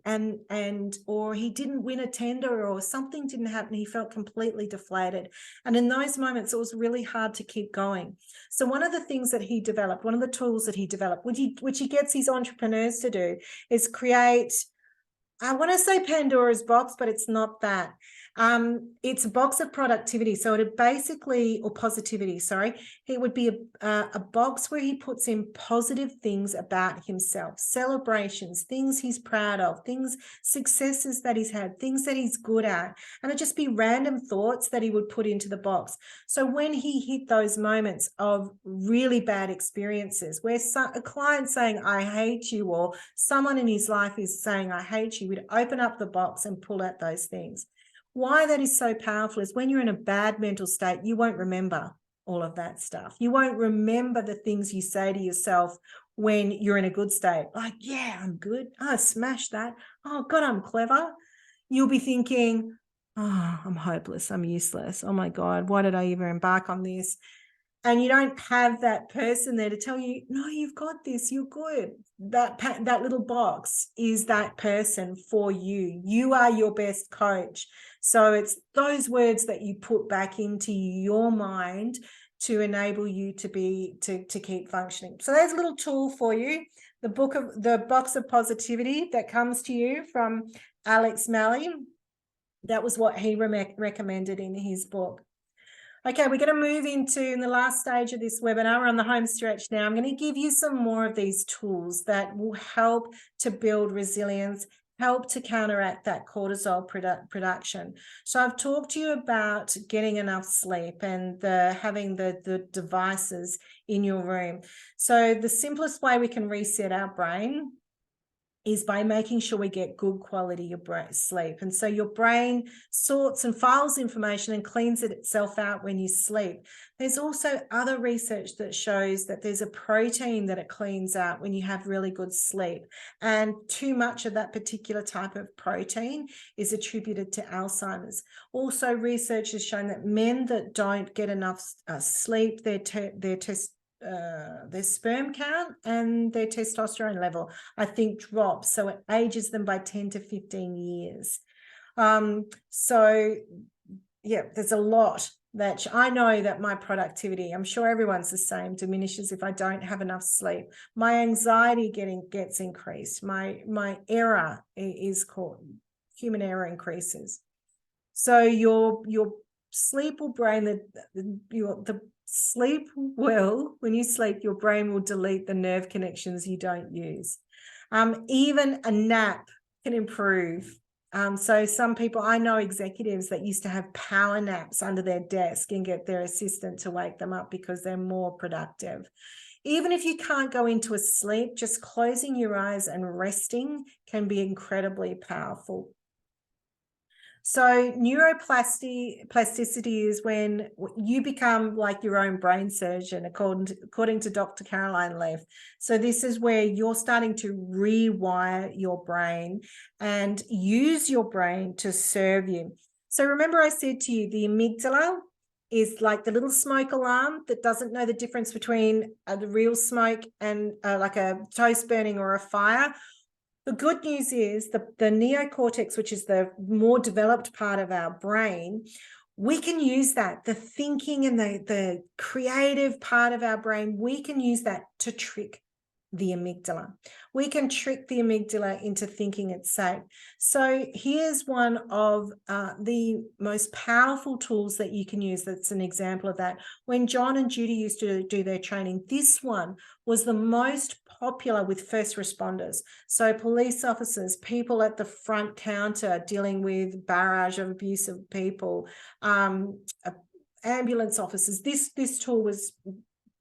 or he didn't win a tender or something didn't happen. He felt completely deflated. And in those moments, it was really hard to keep going. So one of the things that he developed, one of the tools that he developed, which he gets his entrepreneurs to do, is create, I want to say Pandora's box, but it's not that. It's a box of productivity. So it basically, or positivity, sorry, it would be a box where he puts in positive things about himself, celebrations, things he's proud of, successes that he's had, things that he's good at. And it'd just be random thoughts that he would put into the box. So when he hit those moments of really bad experiences where a client saying, I hate you, or someone in his life is saying, I hate you, we'd open up the box and pull out those things. Why that is so powerful is when you're in a bad mental state, you won't remember. all of that stuff. You won't remember the things you say to yourself when you're in a good state. Like, yeah, I'm good. I smashed that. Oh, God, I'm clever. You'll be thinking, oh, I'm hopeless. I'm useless. Oh, my God, why did I even embark on this? And you don't have that person there to tell you, no, you've got this, you're good. That little box is that person for you. You are your best coach. So it's those words that you put back into your mind to enable you to keep functioning. So there's a little tool for you. The box of positivity that comes to you from Alex Malley. That was what he recommended in his book. Okay, we're going to move into in the last stage of this webinar. We're on the home stretch now. I'm going to give you some more of these tools that will help to build resilience, help to counteract that cortisol production. So I've talked to you about getting enough sleep and having the devices in your room. So the simplest way we can reset our brain is by making sure we get good quality sleep. And so your brain sorts and files information and cleans it itself out when you sleep. There's also other research that shows that there's a protein that it cleans out when you have really good sleep. And too much of that particular type of protein is attributed to Alzheimer's. Also, research has shown that men that don't get enough sleep, their sperm count and their testosterone level, I think, drops. So it ages them by 10 to 15 years. So yeah, there's a lot that I know that my productivity, I'm sure everyone's the same, diminishes if I don't have enough sleep. My anxiety gets increased. My error is called human error increases. So your sleep will brain the sleep well. When you sleep, your brain will delete the nerve connections you don't use. Even a nap can improve. So some people, I know executives that used to have power naps under their desk and get their assistant to wake them up because they're more productive. Even if you can't go into a sleep, just closing your eyes and resting can be incredibly powerful. So neuroplasticity is when you become like your own brain surgeon, according to Dr. Caroline Leaf. So this is where you're starting to rewire your brain and use your brain to serve you. So remember I said to you, the amygdala is like the little smoke alarm that doesn't know the difference between the real smoke and like a toast burning or a fire. The good news is the neocortex, which is the more developed part of our brain, we can use that, the thinking and the creative part of our brain, we can use that to trick the amygdala. We can trick the amygdala into thinking it's safe. So here's one of the most powerful tools that you can use. That's an example of that. When John and Judy used to do their training, this one was the most popular with first responders. So police officers, people at the front counter dealing with barrage of abusive people, ambulance officers. This tool was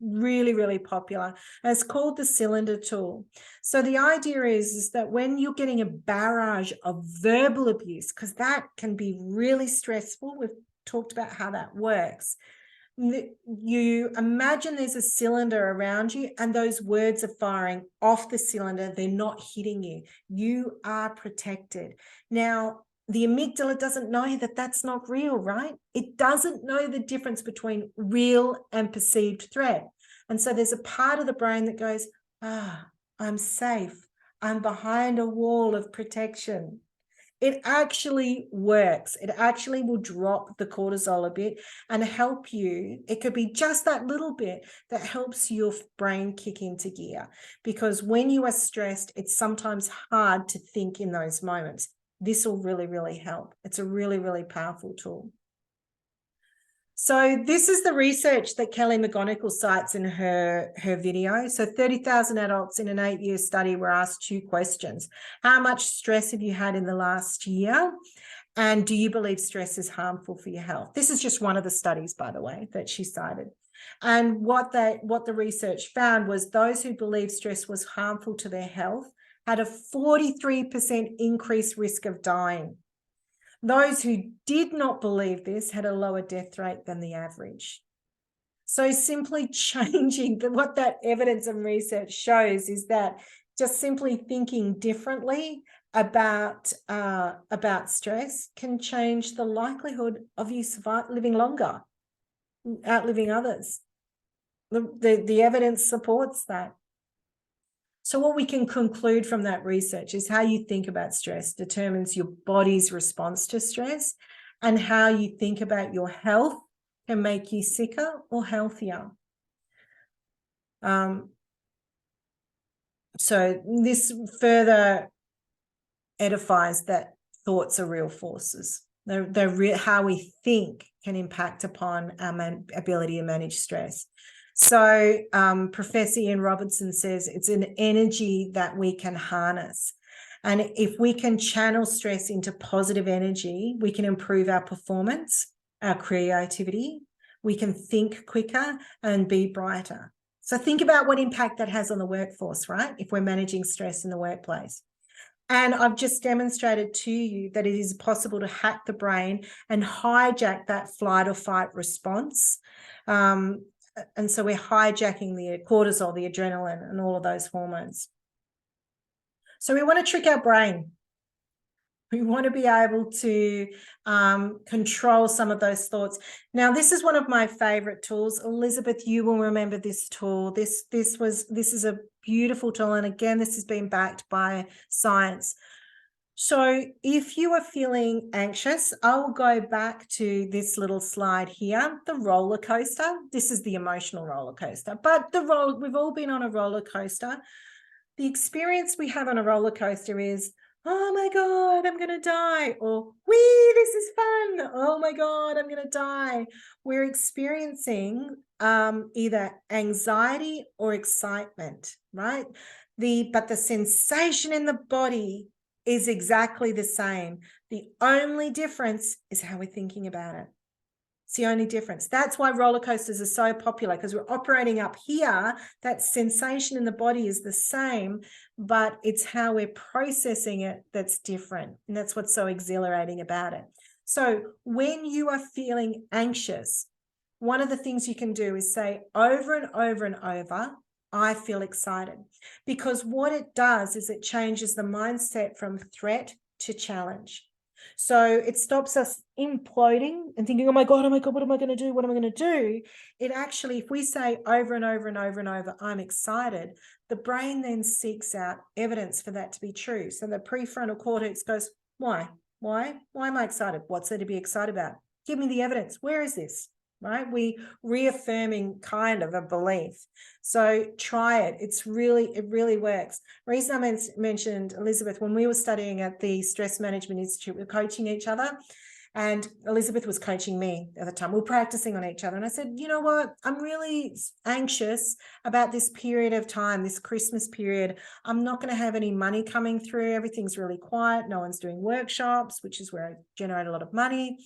really, really popular. And it's called the cylinder tool. So the idea is that when you're getting a barrage of verbal abuse, because that can be really stressful, we've talked about how that works. You imagine there's a cylinder around you and those words are firing off the cylinder. They're not hitting you. You are protected. Now, the amygdala doesn't know that that's not real, right? It doesn't know the difference between real and perceived threat. And so there's a part of the brain that goes, I'm safe. I'm behind a wall of protection. It actually works. It actually will drop the cortisol a bit and help you. It could be just that little bit that helps your brain kick into gear, because when you are stressed, it's sometimes hard to think in those moments. This will really, really help. It's a really, really powerful tool. So this is the research that Kelly McGonigal cites in her video. So 30,000 adults in an 8-year study were asked 2 questions. How much stress have you had in the last year? And do you believe stress is harmful for your health? This is just one of the studies, by the way, that she cited. And what the research found was those who believed stress was harmful to their health had a 43% increased risk of dying. Those who did not believe this had a lower death rate than the average. So simply changing what that evidence and research shows is that just simply thinking differently about stress can change the likelihood of you living longer, outliving others. The evidence supports that. So what we can conclude from that research is how you think about stress determines your body's response to stress, and how you think about your health can make you sicker or healthier. So this further edifies that thoughts are real forces. How we think can impact upon our ability to manage stress. So Professor Ian Robertson says it's an energy that we can harness. And if we can channel stress into positive energy, we can improve our performance, our creativity, we can think quicker and be brighter. So think about what impact that has on the workforce, right? If we're managing stress in the workplace. And I've just demonstrated to you that it is possible to hack the brain and hijack that flight or fight response. And so we're hijacking the cortisol, the adrenaline, and all of those hormones. So we want to trick our brain. We want to be able to control some of those thoughts. Now, this is one of my favorite tools. Elizabeth, you will remember this tool. This is a beautiful tool. And again, this has been backed by science. So if you are feeling anxious, I'll go back to this little slide here, the roller coaster. This is the emotional roller coaster, but we've all been on a roller coaster. The experience we have on a roller coaster is, oh my God, I'm going to die. Or, wee, this is fun. Oh my God, I'm going to die. We're experiencing either anxiety or excitement, right? But the sensation in the body is exactly the same. The only difference is how we're thinking about it. It's the only difference. That's why roller coasters are so popular, because we're operating up here. That sensation in the body is the same, but it's how we're processing it that's different. And that's what's so exhilarating about it. So when you are feeling anxious, one of the things you can do is say over and over and over, I feel excited. Because what it does is it changes the mindset from threat to challenge. So it stops us imploding and thinking, oh my God, what am I going to do? What am I going to do? It actually, if we say over and over and over and over, I'm excited, the brain then seeks out evidence for that to be true. So the prefrontal cortex goes, why? Why am I excited? What's there to be excited about? Give me the evidence. Where is this? Right? We reaffirming kind of a belief. So try it. It really works. The reason I mentioned Elizabeth, when we were studying at the Stress Management Institute, we were coaching each other, and Elizabeth was coaching me at the time. We were practicing on each other. And I said, you know what? I'm really anxious about this period of time, this Christmas period. I'm not going to have any money coming through. Everything's really quiet. No one's doing workshops, which is where I generate a lot of money.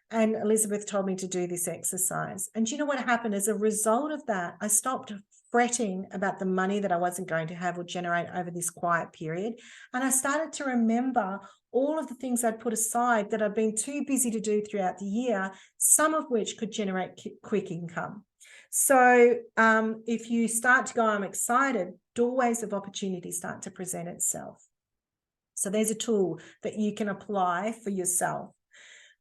And Elizabeth told me to do this exercise. And do you know what happened? As a result of that, I stopped fretting about the money that I wasn't going to have or generate over this quiet period. And I started to remember all of the things I'd put aside that I'd been too busy to do throughout the year, some of which could generate quick income. So if you start to go, I'm excited, doorways of opportunity start to present itself. So there's a tool that you can apply for yourself.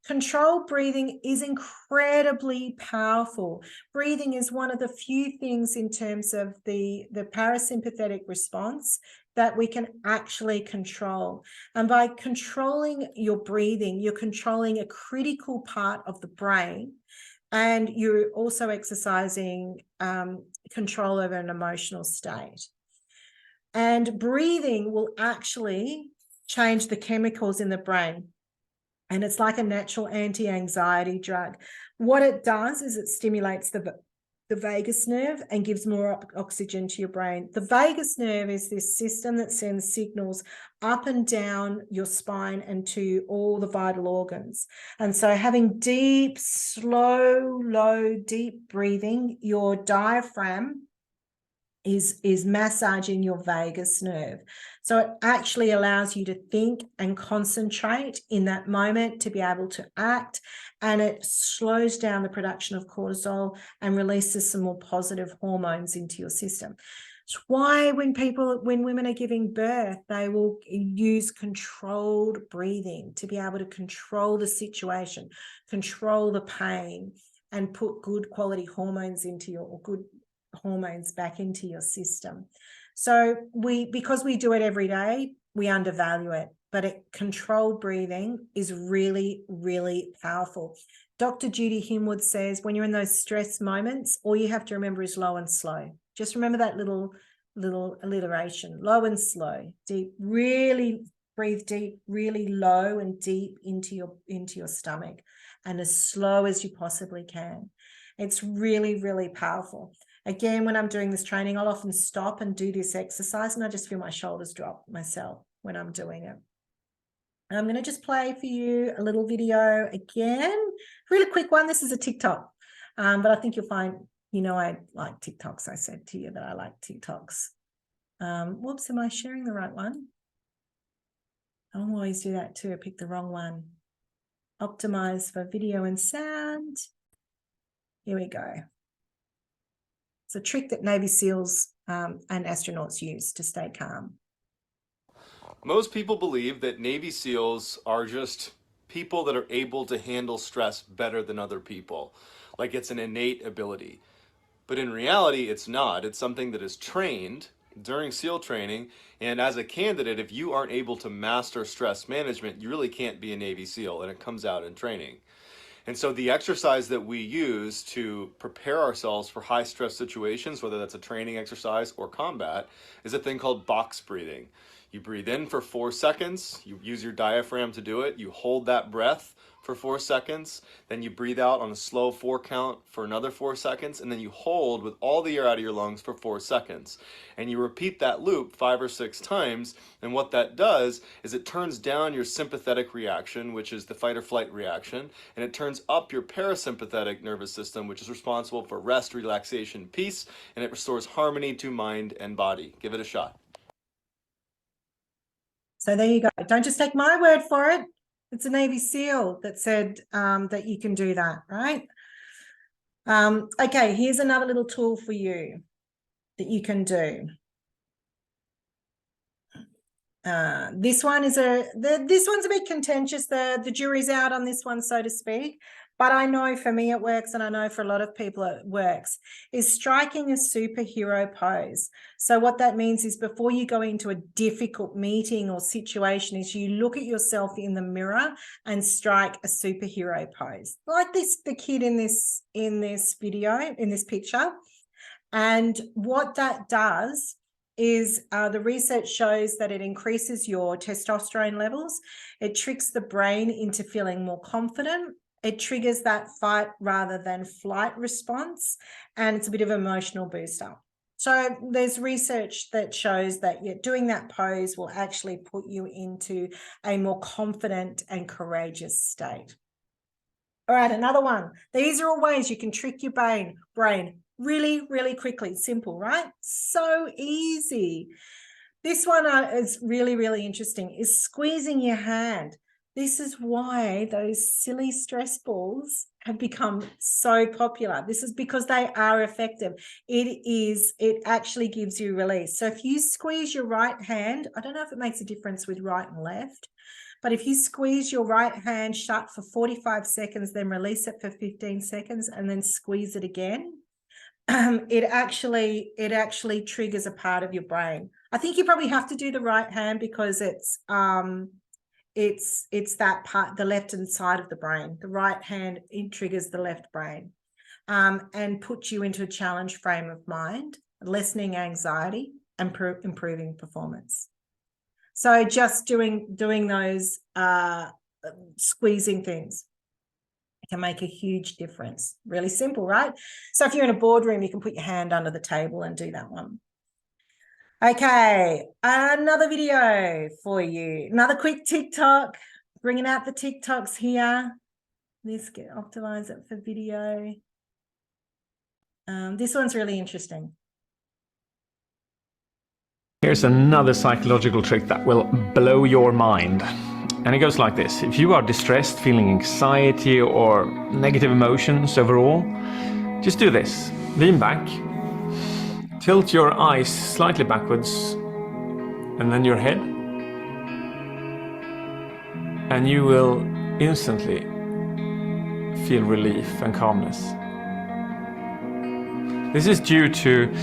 Controlled breathing is incredibly powerful. Breathing is one of the few things in terms of the parasympathetic response that we can actually control. And by controlling your breathing, you're controlling a critical part of the brain, and you're also exercising control over an emotional state. And breathing will actually change the chemicals in the brain. And it's like a natural anti-anxiety drug. What it does is it stimulates the vagus nerve and gives more oxygen to your brain. The vagus nerve is this system that sends signals up and down your spine and to all the vital organs. And so having deep, slow, low, deep breathing, your diaphragm is massaging your vagus nerve. So it actually allows you to think and concentrate in that moment to be able to act, and it slows down the production of cortisol and releases some more positive hormones into your system. It's why when women are giving birth, they will use controlled breathing to be able to control the situation, control the pain, and put good quality hormones into your, good hormones back into your system. So because we do it every day, we undervalue it, but controlled breathing is really, really powerful. Dr. Judy Himwood says, when you're in those stress moments, all you have to remember is low and slow. Just remember that little alliteration, low and slow. Deep, really breathe deep, really low and deep into your stomach, and as slow as you possibly can. It's really, really powerful. Again, when I'm doing this training, I'll often stop and do this exercise, and I just feel my shoulders drop myself when I'm doing it. And I'm going to just play for you a little video again, really quick one. This is a TikTok, but I think you'll find, I like TikToks. I said to you that I like TikToks. Whoops, am I sharing the right one? I always do that too. I pick the wrong one. Optimize for video and sound. Here we go. It's a trick that Navy SEALs and astronauts use to stay calm. Most people believe that Navy SEALs are just people that are able to handle stress better than other people, like it's an innate ability. But in reality, it's not. It's something that is trained during SEAL training, and as a candidate, if you aren't able to master stress management, you really can't be a Navy SEAL, and it comes out in training. And so the exercise that we use to prepare ourselves for high stress situations, whether that's a training exercise or combat, is a thing called box breathing. You breathe in for 4 seconds, you use your diaphragm to do it, you hold that breath for 4 seconds, then you breathe out on a slow 4 count for another 4 seconds, and then you hold with all the air out of your lungs for 4 seconds. And you repeat that loop 5 or 6 times, and what that does is it turns down your sympathetic reaction, which is the fight or flight reaction, and it turns up your parasympathetic nervous system, which is responsible for rest, relaxation, peace, and it restores harmony to mind and body. Give it a shot. So there you go. Don't just take my word for it. It's a Navy SEAL that said that you can do that, right? Okay, here's another little tool for you that you can do. This one's a bit contentious. The jury's out on this one, so to speak. But I know for me it works, and I know for a lot of people it works, is striking a superhero pose. So what that means is before you go into a difficult meeting or situation is you look at yourself in the mirror and strike a superhero pose. Like the kid in this video, in this picture. And what that does is the research shows that it increases your testosterone levels. It tricks the brain into feeling more confident. It triggers that fight rather than flight response, and it's a bit of an emotional booster. So there's research that shows that doing that pose will actually put you into a more confident and courageous state. All right, another one. These are all ways you can trick your brain really, really quickly. Simple, right? So easy. This one is really, really interesting, is squeezing your hand. This is why those silly stress balls have become so popular. This is because they are effective. It actually gives you release. So if you squeeze your right hand, I don't know if it makes a difference with right and left, but if you squeeze your right hand shut for 45 seconds, then release it for 15 seconds and then squeeze it again, it actually triggers a part of your brain. I think you probably have to do the right hand because it's that part, the left hand side of the brain. The right hand, it triggers the left brain, and puts you into a challenge frame of mind, lessening anxiety and improving performance. So just doing those squeezing things can make a huge difference. Really simple, right? So if you're in a boardroom, you can put your hand under the table and do that one. Okay, another video for you. Another quick TikTok, bringing out the TikToks here. Let's optimize it for video. This one's really interesting. Here's another psychological trick that will blow your mind. And it goes like this. If you are distressed, feeling anxiety or negative emotions overall, just do this. Lean back, tilt your eyes slightly backwards, and then your head. And you will instantly feel relief and calmness. This is due to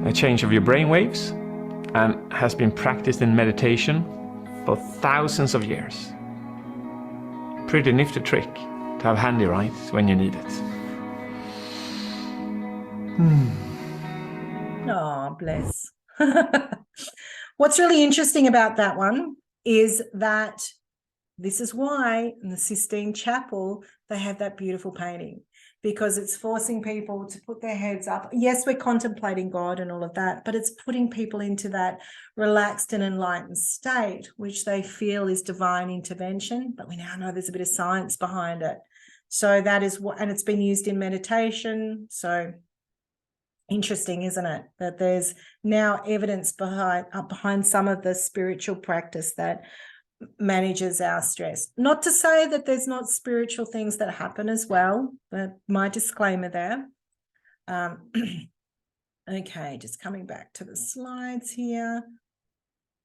a change of your brain waves and has been practiced in meditation for thousands of years. Pretty nifty trick to have handy, right, when you need it. Oh, bless. What's really interesting about that one is that this is why in the Sistine Chapel, they have that beautiful painting, because it's forcing people to put their heads up. Yes, we're contemplating God and all of that, but it's putting people into that relaxed and enlightened state, which they feel is divine intervention. But we now know there's a bit of science behind it. So that is what, and it's been used in meditation. So interesting, isn't it? That there's now evidence behind some of the spiritual practice that manages our stress. Not to say that there's not spiritual things that happen as well, but my disclaimer there. Okay, just coming back to the slides here.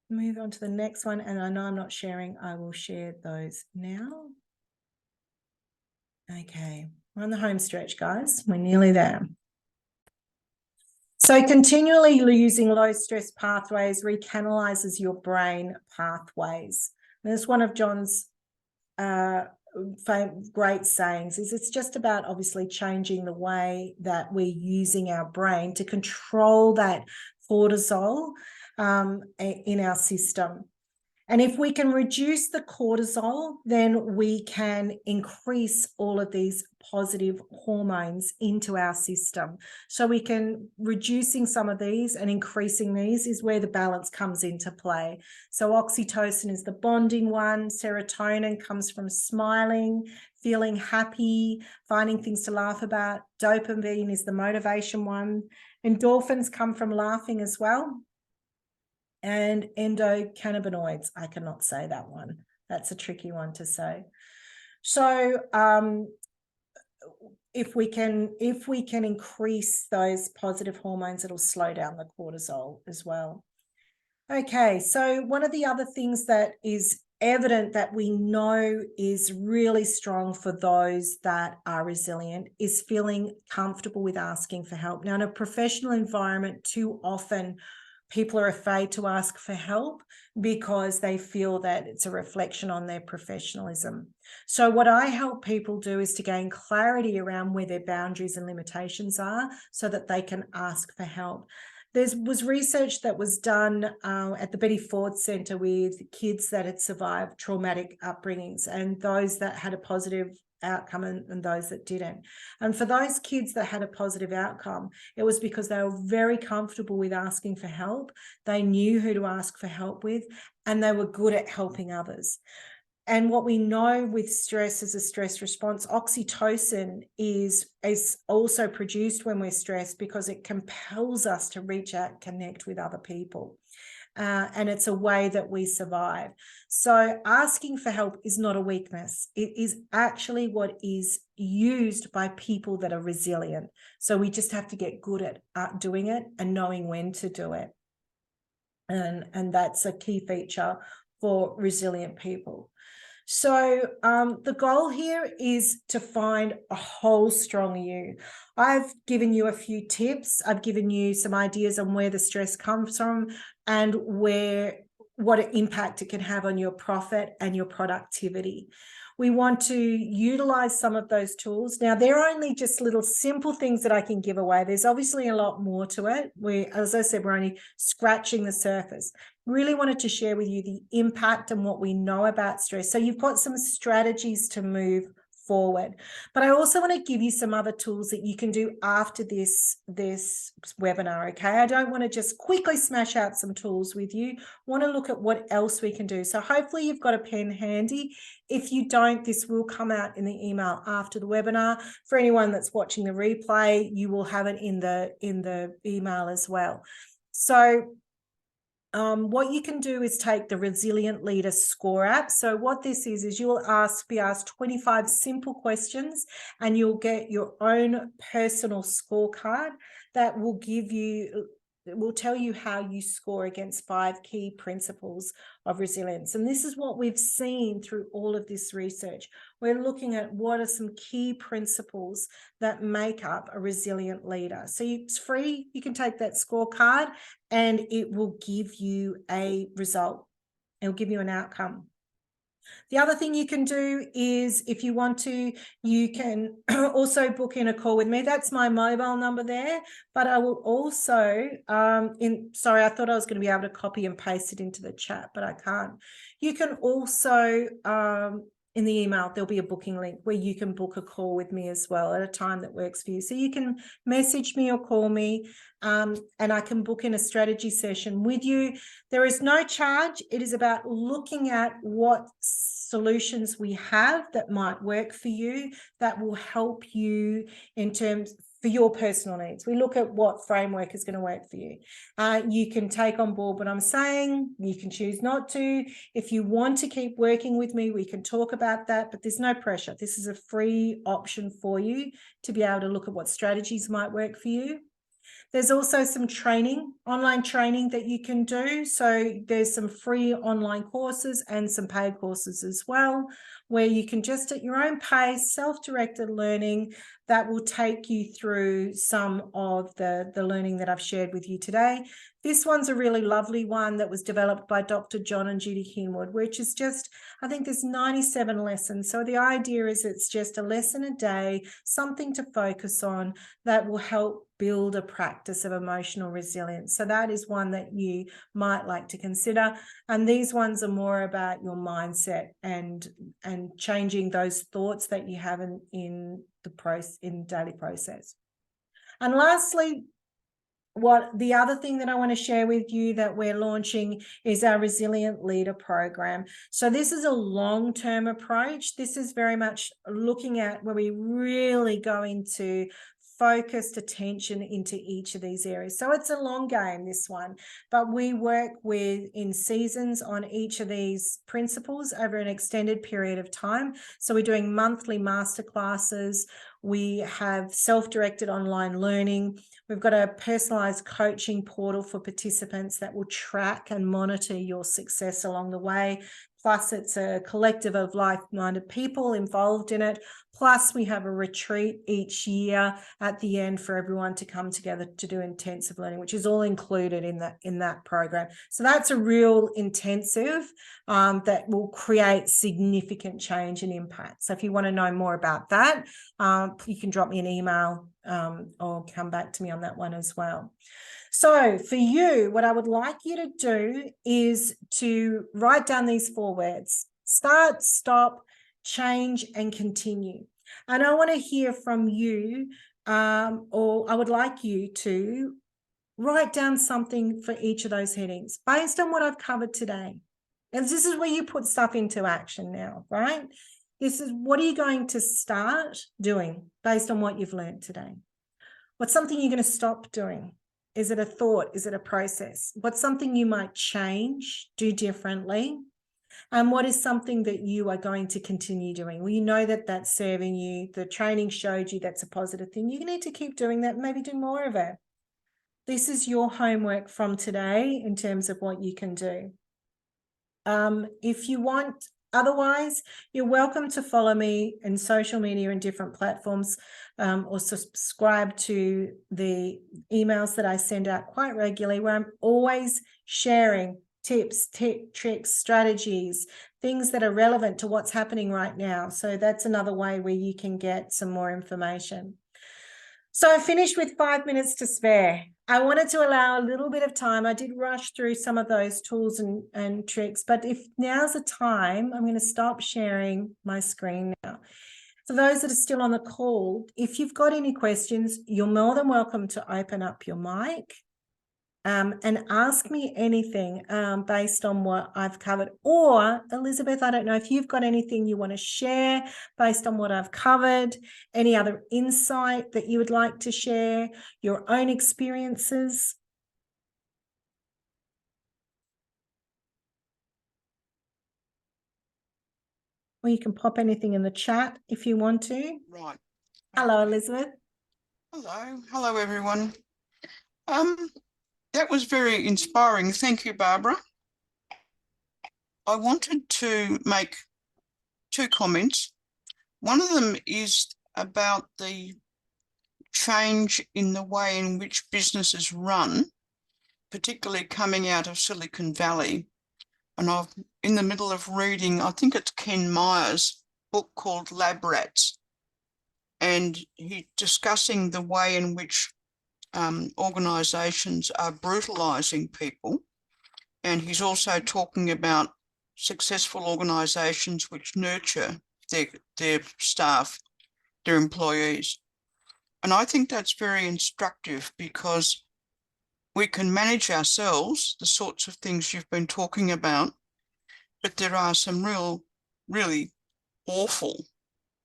Move on to the next one, and I know I'm not sharing. I will share those now. Okay, we're on the home stretch, guys. We're nearly there. So continually using low stress pathways recanalizes your brain pathways. And it's one of John's great sayings, is it's just about obviously changing the way that we're using our brain to control that cortisol in our system. And if we can reduce the cortisol, then we can increase all of these positive hormones into our system. So we can, reducing some of these and increasing these is where the balance comes into play. So oxytocin is the bonding one. Serotonin comes from smiling, feeling happy, finding things to laugh about. Dopamine is the motivation one. Endorphins come from laughing as well. And endocannabinoids, I cannot say that one. That's a tricky one to say. So if we can increase those positive hormones, it'll slow down the cortisol as well. Okay, so one of the other things that is evident that we know is really strong for those that are resilient is feeling comfortable with asking for help. Now, in a professional environment, too often people are afraid to ask for help because they feel that it's a reflection on their professionalism. So what I help people do is to gain clarity around where their boundaries and limitations are so that they can ask for help. There was research that was done at the Betty Ford Centre with kids that had survived traumatic upbringings and those that had a positive outcome and those that didn't. And for those kids that had a positive outcome, it was because they were very comfortable with asking for help. They knew who to ask for help with, and they were good at helping others. And what we know with stress as a stress response, oxytocin is also produced when we're stressed because it compels us to reach out, connect with other people. And it's a way that we survive. So asking for help is not a weakness. It is actually what is used by people that are resilient. So we just have to get good at doing it and knowing when to do it. And that's a key feature for resilient people. So the goal here is to find a whole strong you. I've given you a few tips. I've given you some ideas on where the stress comes from and what impact it can have on your profit and your productivity. We want to utilize some of those tools. Now, they're only just little simple things that I can give away. There's obviously a lot more to it. As I said, we're only scratching the surface. Really wanted to share with you the impact and what we know about stress. So you've got some strategies to move forward. But I also want to give you some other tools that you can do after this webinar, okay? I don't want to just quickly smash out some tools with you. I want to look at what else we can do. So hopefully you've got a pen handy. If you don't, this will come out in the email after the webinar. For anyone that's watching the replay, you will have it in the email as well. So what you can do is take the Resilient Leader Score app. So what this is you will be asked 25 simple questions, and you'll get your own personal scorecard that will tell you how you score against 5 key principles of resilience. And this is what we've seen through all of this research. We're looking at what are some key principles that make up a resilient leader. So it's free. You can take that scorecard and it will give you a result. It'll give you an outcome. The other thing you can do is, if you want to, you can also book in a call with me. That's my mobile number there, but I will also, sorry, I thought I was going to be able to copy and paste it into the chat, but I can't. You can also, in the email, there'll be a booking link where you can book a call with me as well at a time that works for you. So you can message me or call me, and I can book in a strategy session with you. There is no charge. It is about looking at what solutions we have that might work for you, that will help you in terms for your personal needs. We look at what framework is going to work for you. You can take on board what I'm saying. You can choose not to. If you want to keep working with me, we can talk about that, but there's no pressure. This is a free option for you to be able to look at what strategies might work for you. There's also some training, online training that you can do. So there's some free online courses and some paid courses as well, where you can just at your own pace, self-directed learning that will take you through some of the learning that I've shared with you today. This one's a really lovely one that was developed by Dr. John and Judy Hinwood, which is just, I think there's 97 lessons. So the idea is it's just a lesson a day, something to focus on that will help build a practice of emotional resilience. So that is one that you might like to consider. And these ones are more about your mindset and changing those thoughts that you have in daily process. And lastly, the other thing that I want to share with you that we're launching is our Resilient Leader program. So this is a long-term approach. This is very much looking at where we really go into focused attention into each of these areas. So it's a long game, this one, but we work in seasons on each of these principles over an extended period of time. So we're doing monthly masterclasses. We have self-directed online learning. We've got a personalized coaching portal for participants that will track and monitor your success along the way. Plus, it's a collective of like-minded people involved in it. Plus, we have a retreat each year at the end for everyone to come together to do intensive learning, which is all included in that program. So that's a real intensive that will create significant change and impact. So if you want to know more about that, you can drop me an email or come back to me on that one as well. So for you, what I would like you to do is to write down these 4 words: start, stop, change, and continue. And I want to hear from you, or I would like you to write down something for each of those headings based on what I've covered today. And this is where you put stuff into action now, right? This is what are you going to start doing based on what you've learned today? What's something you're going to stop doing? Is it a thought? Is it a process? What's something you might change, do differently? And what is something that you are going to continue doing? Well, you know that that's serving you. The training showed you that's a positive thing. You need to keep doing that, maybe do more of it. This is your homework from today in terms of what you can do. If you want, otherwise, you're welcome to follow me in social media and different platforms, or subscribe to the emails that I send out quite regularly, where I'm always sharing tips, tricks, strategies, things that are relevant to what's happening right now. So that's another way where you can get some more information. So I finished with 5 minutes to spare. I wanted to allow a little bit of time. I did rush through some of those tools and tricks, but if now's the time, I'm going to stop sharing my screen now. For those that are still on the call, if you've got any questions, you're more than welcome to open up your mic and ask me anything based on what I've covered. Or, Elizabeth, I don't know if you've got anything you want to share based on what I've covered, any other insight that you would like to share, your own experiences. or you can pop anything in the chat if you want to. Right. Hello, Elizabeth. Hello everyone. That was very inspiring. Thank you, Barbara. I wanted to make 2 comments. One of them is about the change in the way in which businesses run, particularly coming out of Silicon Valley. And I'm in the middle of reading, I think it's Ken Meyer's book called Lab Rats. And he's discussing the way in which organisations are brutalising people. And he's also talking about successful organisations which nurture their staff, their employees. And I think that's very instructive, because we can manage ourselves, the sorts of things you've been talking about, but there are some really awful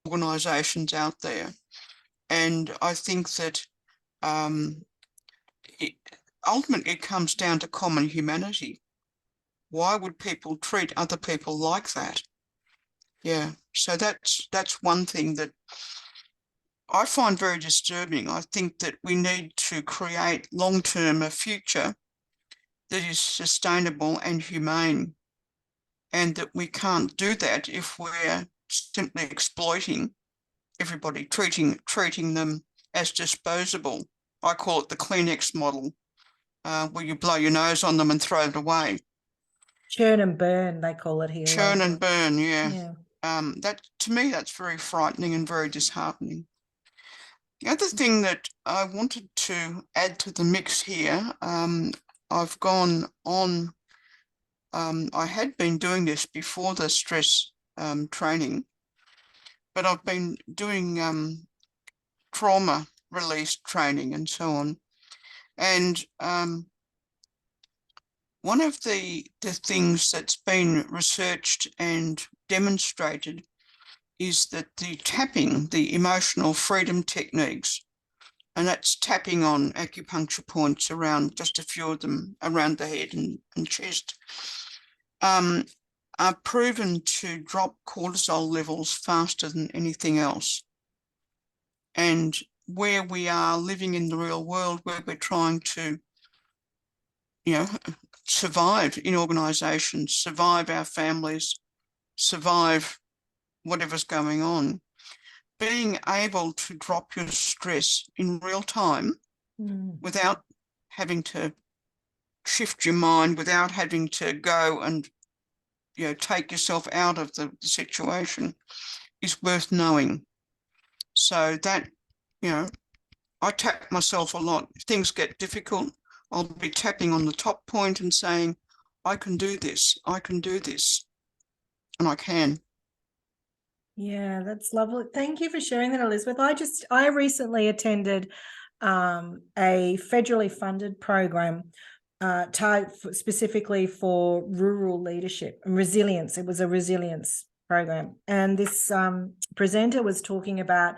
organisations out there. And I think that ultimately it comes down to common humanity. Why would people treat other people like that? Yeah, so that's one thing that I find very disturbing. I think that we need to create long-term a future that is sustainable and humane, and that we can't do that if we're simply exploiting everybody, treating them as disposable. I call it the Kleenex model, where you blow your nose on them and throw it away. Churn and burn, they call it here. Churn and burn, yeah. Yeah. That, to me, that's very frightening and very disheartening. The other thing that I wanted to add to the mix here, I've gone on, I had been doing this before the stress training, but I've been doing trauma release training and so on. And one of the things that's been researched and demonstrated is that the tapping, the emotional freedom techniques, and that's tapping on acupuncture points around, just a few of them around the head and chest, are proven to drop cortisol levels faster than anything else. And where we are living in the real world, where we're trying to, survive in organisations, survive our families, survive whatever's going on, being able to drop your stress in real time without having to shift your mind, without having to go and take yourself out of the situation, is worth knowing. So that, I tap myself a lot. If things get difficult, I'll be tapping on the top point and saying, I can do this, I can do this, and I can. Yeah, that's lovely. Thank you for sharing that, Elizabeth. I recently attended a federally funded program specifically for rural leadership and resilience. It was a resilience program. And this presenter was talking about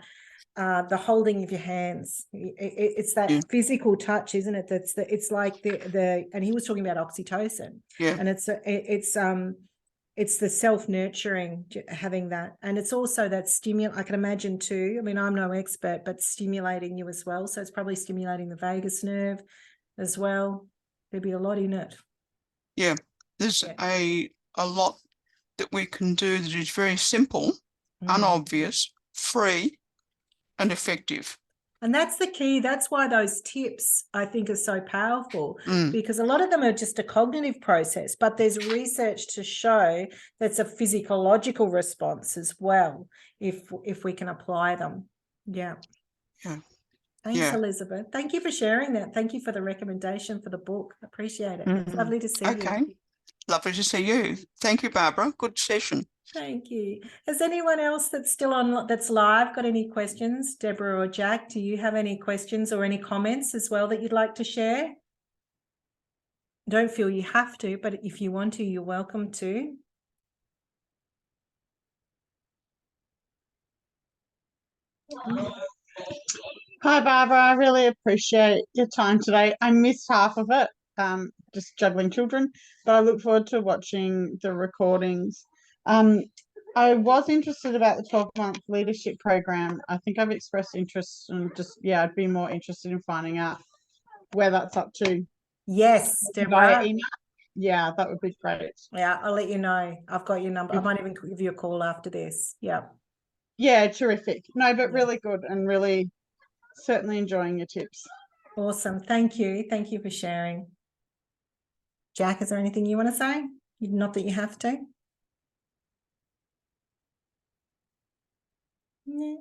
the holding of your hands. It's that physical touch, isn't it? It's like and he was talking about oxytocin. Yeah. And it's the self-nurturing, having that. And it's also that I can imagine too, I mean, I'm no expert, but stimulating you as well. So it's probably stimulating the vagus nerve as well. There'd be a lot in it. Yeah, there's a lot that we can do that is very simple, unobvious, free, and effective. And that's the key. That's why those tips, I think, are so powerful, because a lot of them are just a cognitive process, but there's research to show that's a physiological response as well, if we can apply them. Yeah. Thanks, Elizabeth. Thank you for sharing that. Thank you for the recommendation for the book. Appreciate it. It's lovely to see you. Okay. Lovely to see you. Thank you, Barbara. Good session. Thank you. Has anyone else that's still on, that's live, got any questions? Deborah or Jack, do you have any questions or any comments as well that you'd like to share? Don't feel you have to, but if you want to, you're welcome to. Hi, Barbara. I really appreciate your time today. I missed half of it, just juggling children, but I look forward to watching the recordings. I was interested about the 12-month leadership program. I think I've expressed interest and just, yeah, I'd be more interested in finding out where that's up to. Yes, Via Deborah. email. Yeah, that would be great. Yeah, I'll let you know. I've got your number. I might even give you a call after this. Yeah. Yeah, terrific. No, but really good and really certainly enjoying your tips. Awesome. Thank you. Thank you for sharing. Jack, is there anything you want to say? Not that you have to. Yeah.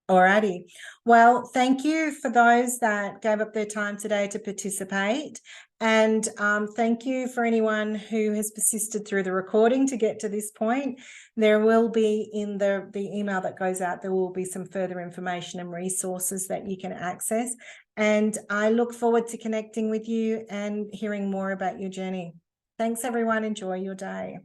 Alrighty. Well, thank you for those that gave up their time today to participate. And thank you for anyone who has persisted through the recording to get to this point. There will be in the email that goes out, there will be some further information and resources that you can access. And I look forward to connecting with you and hearing more about your journey. Thanks, everyone. Enjoy your day.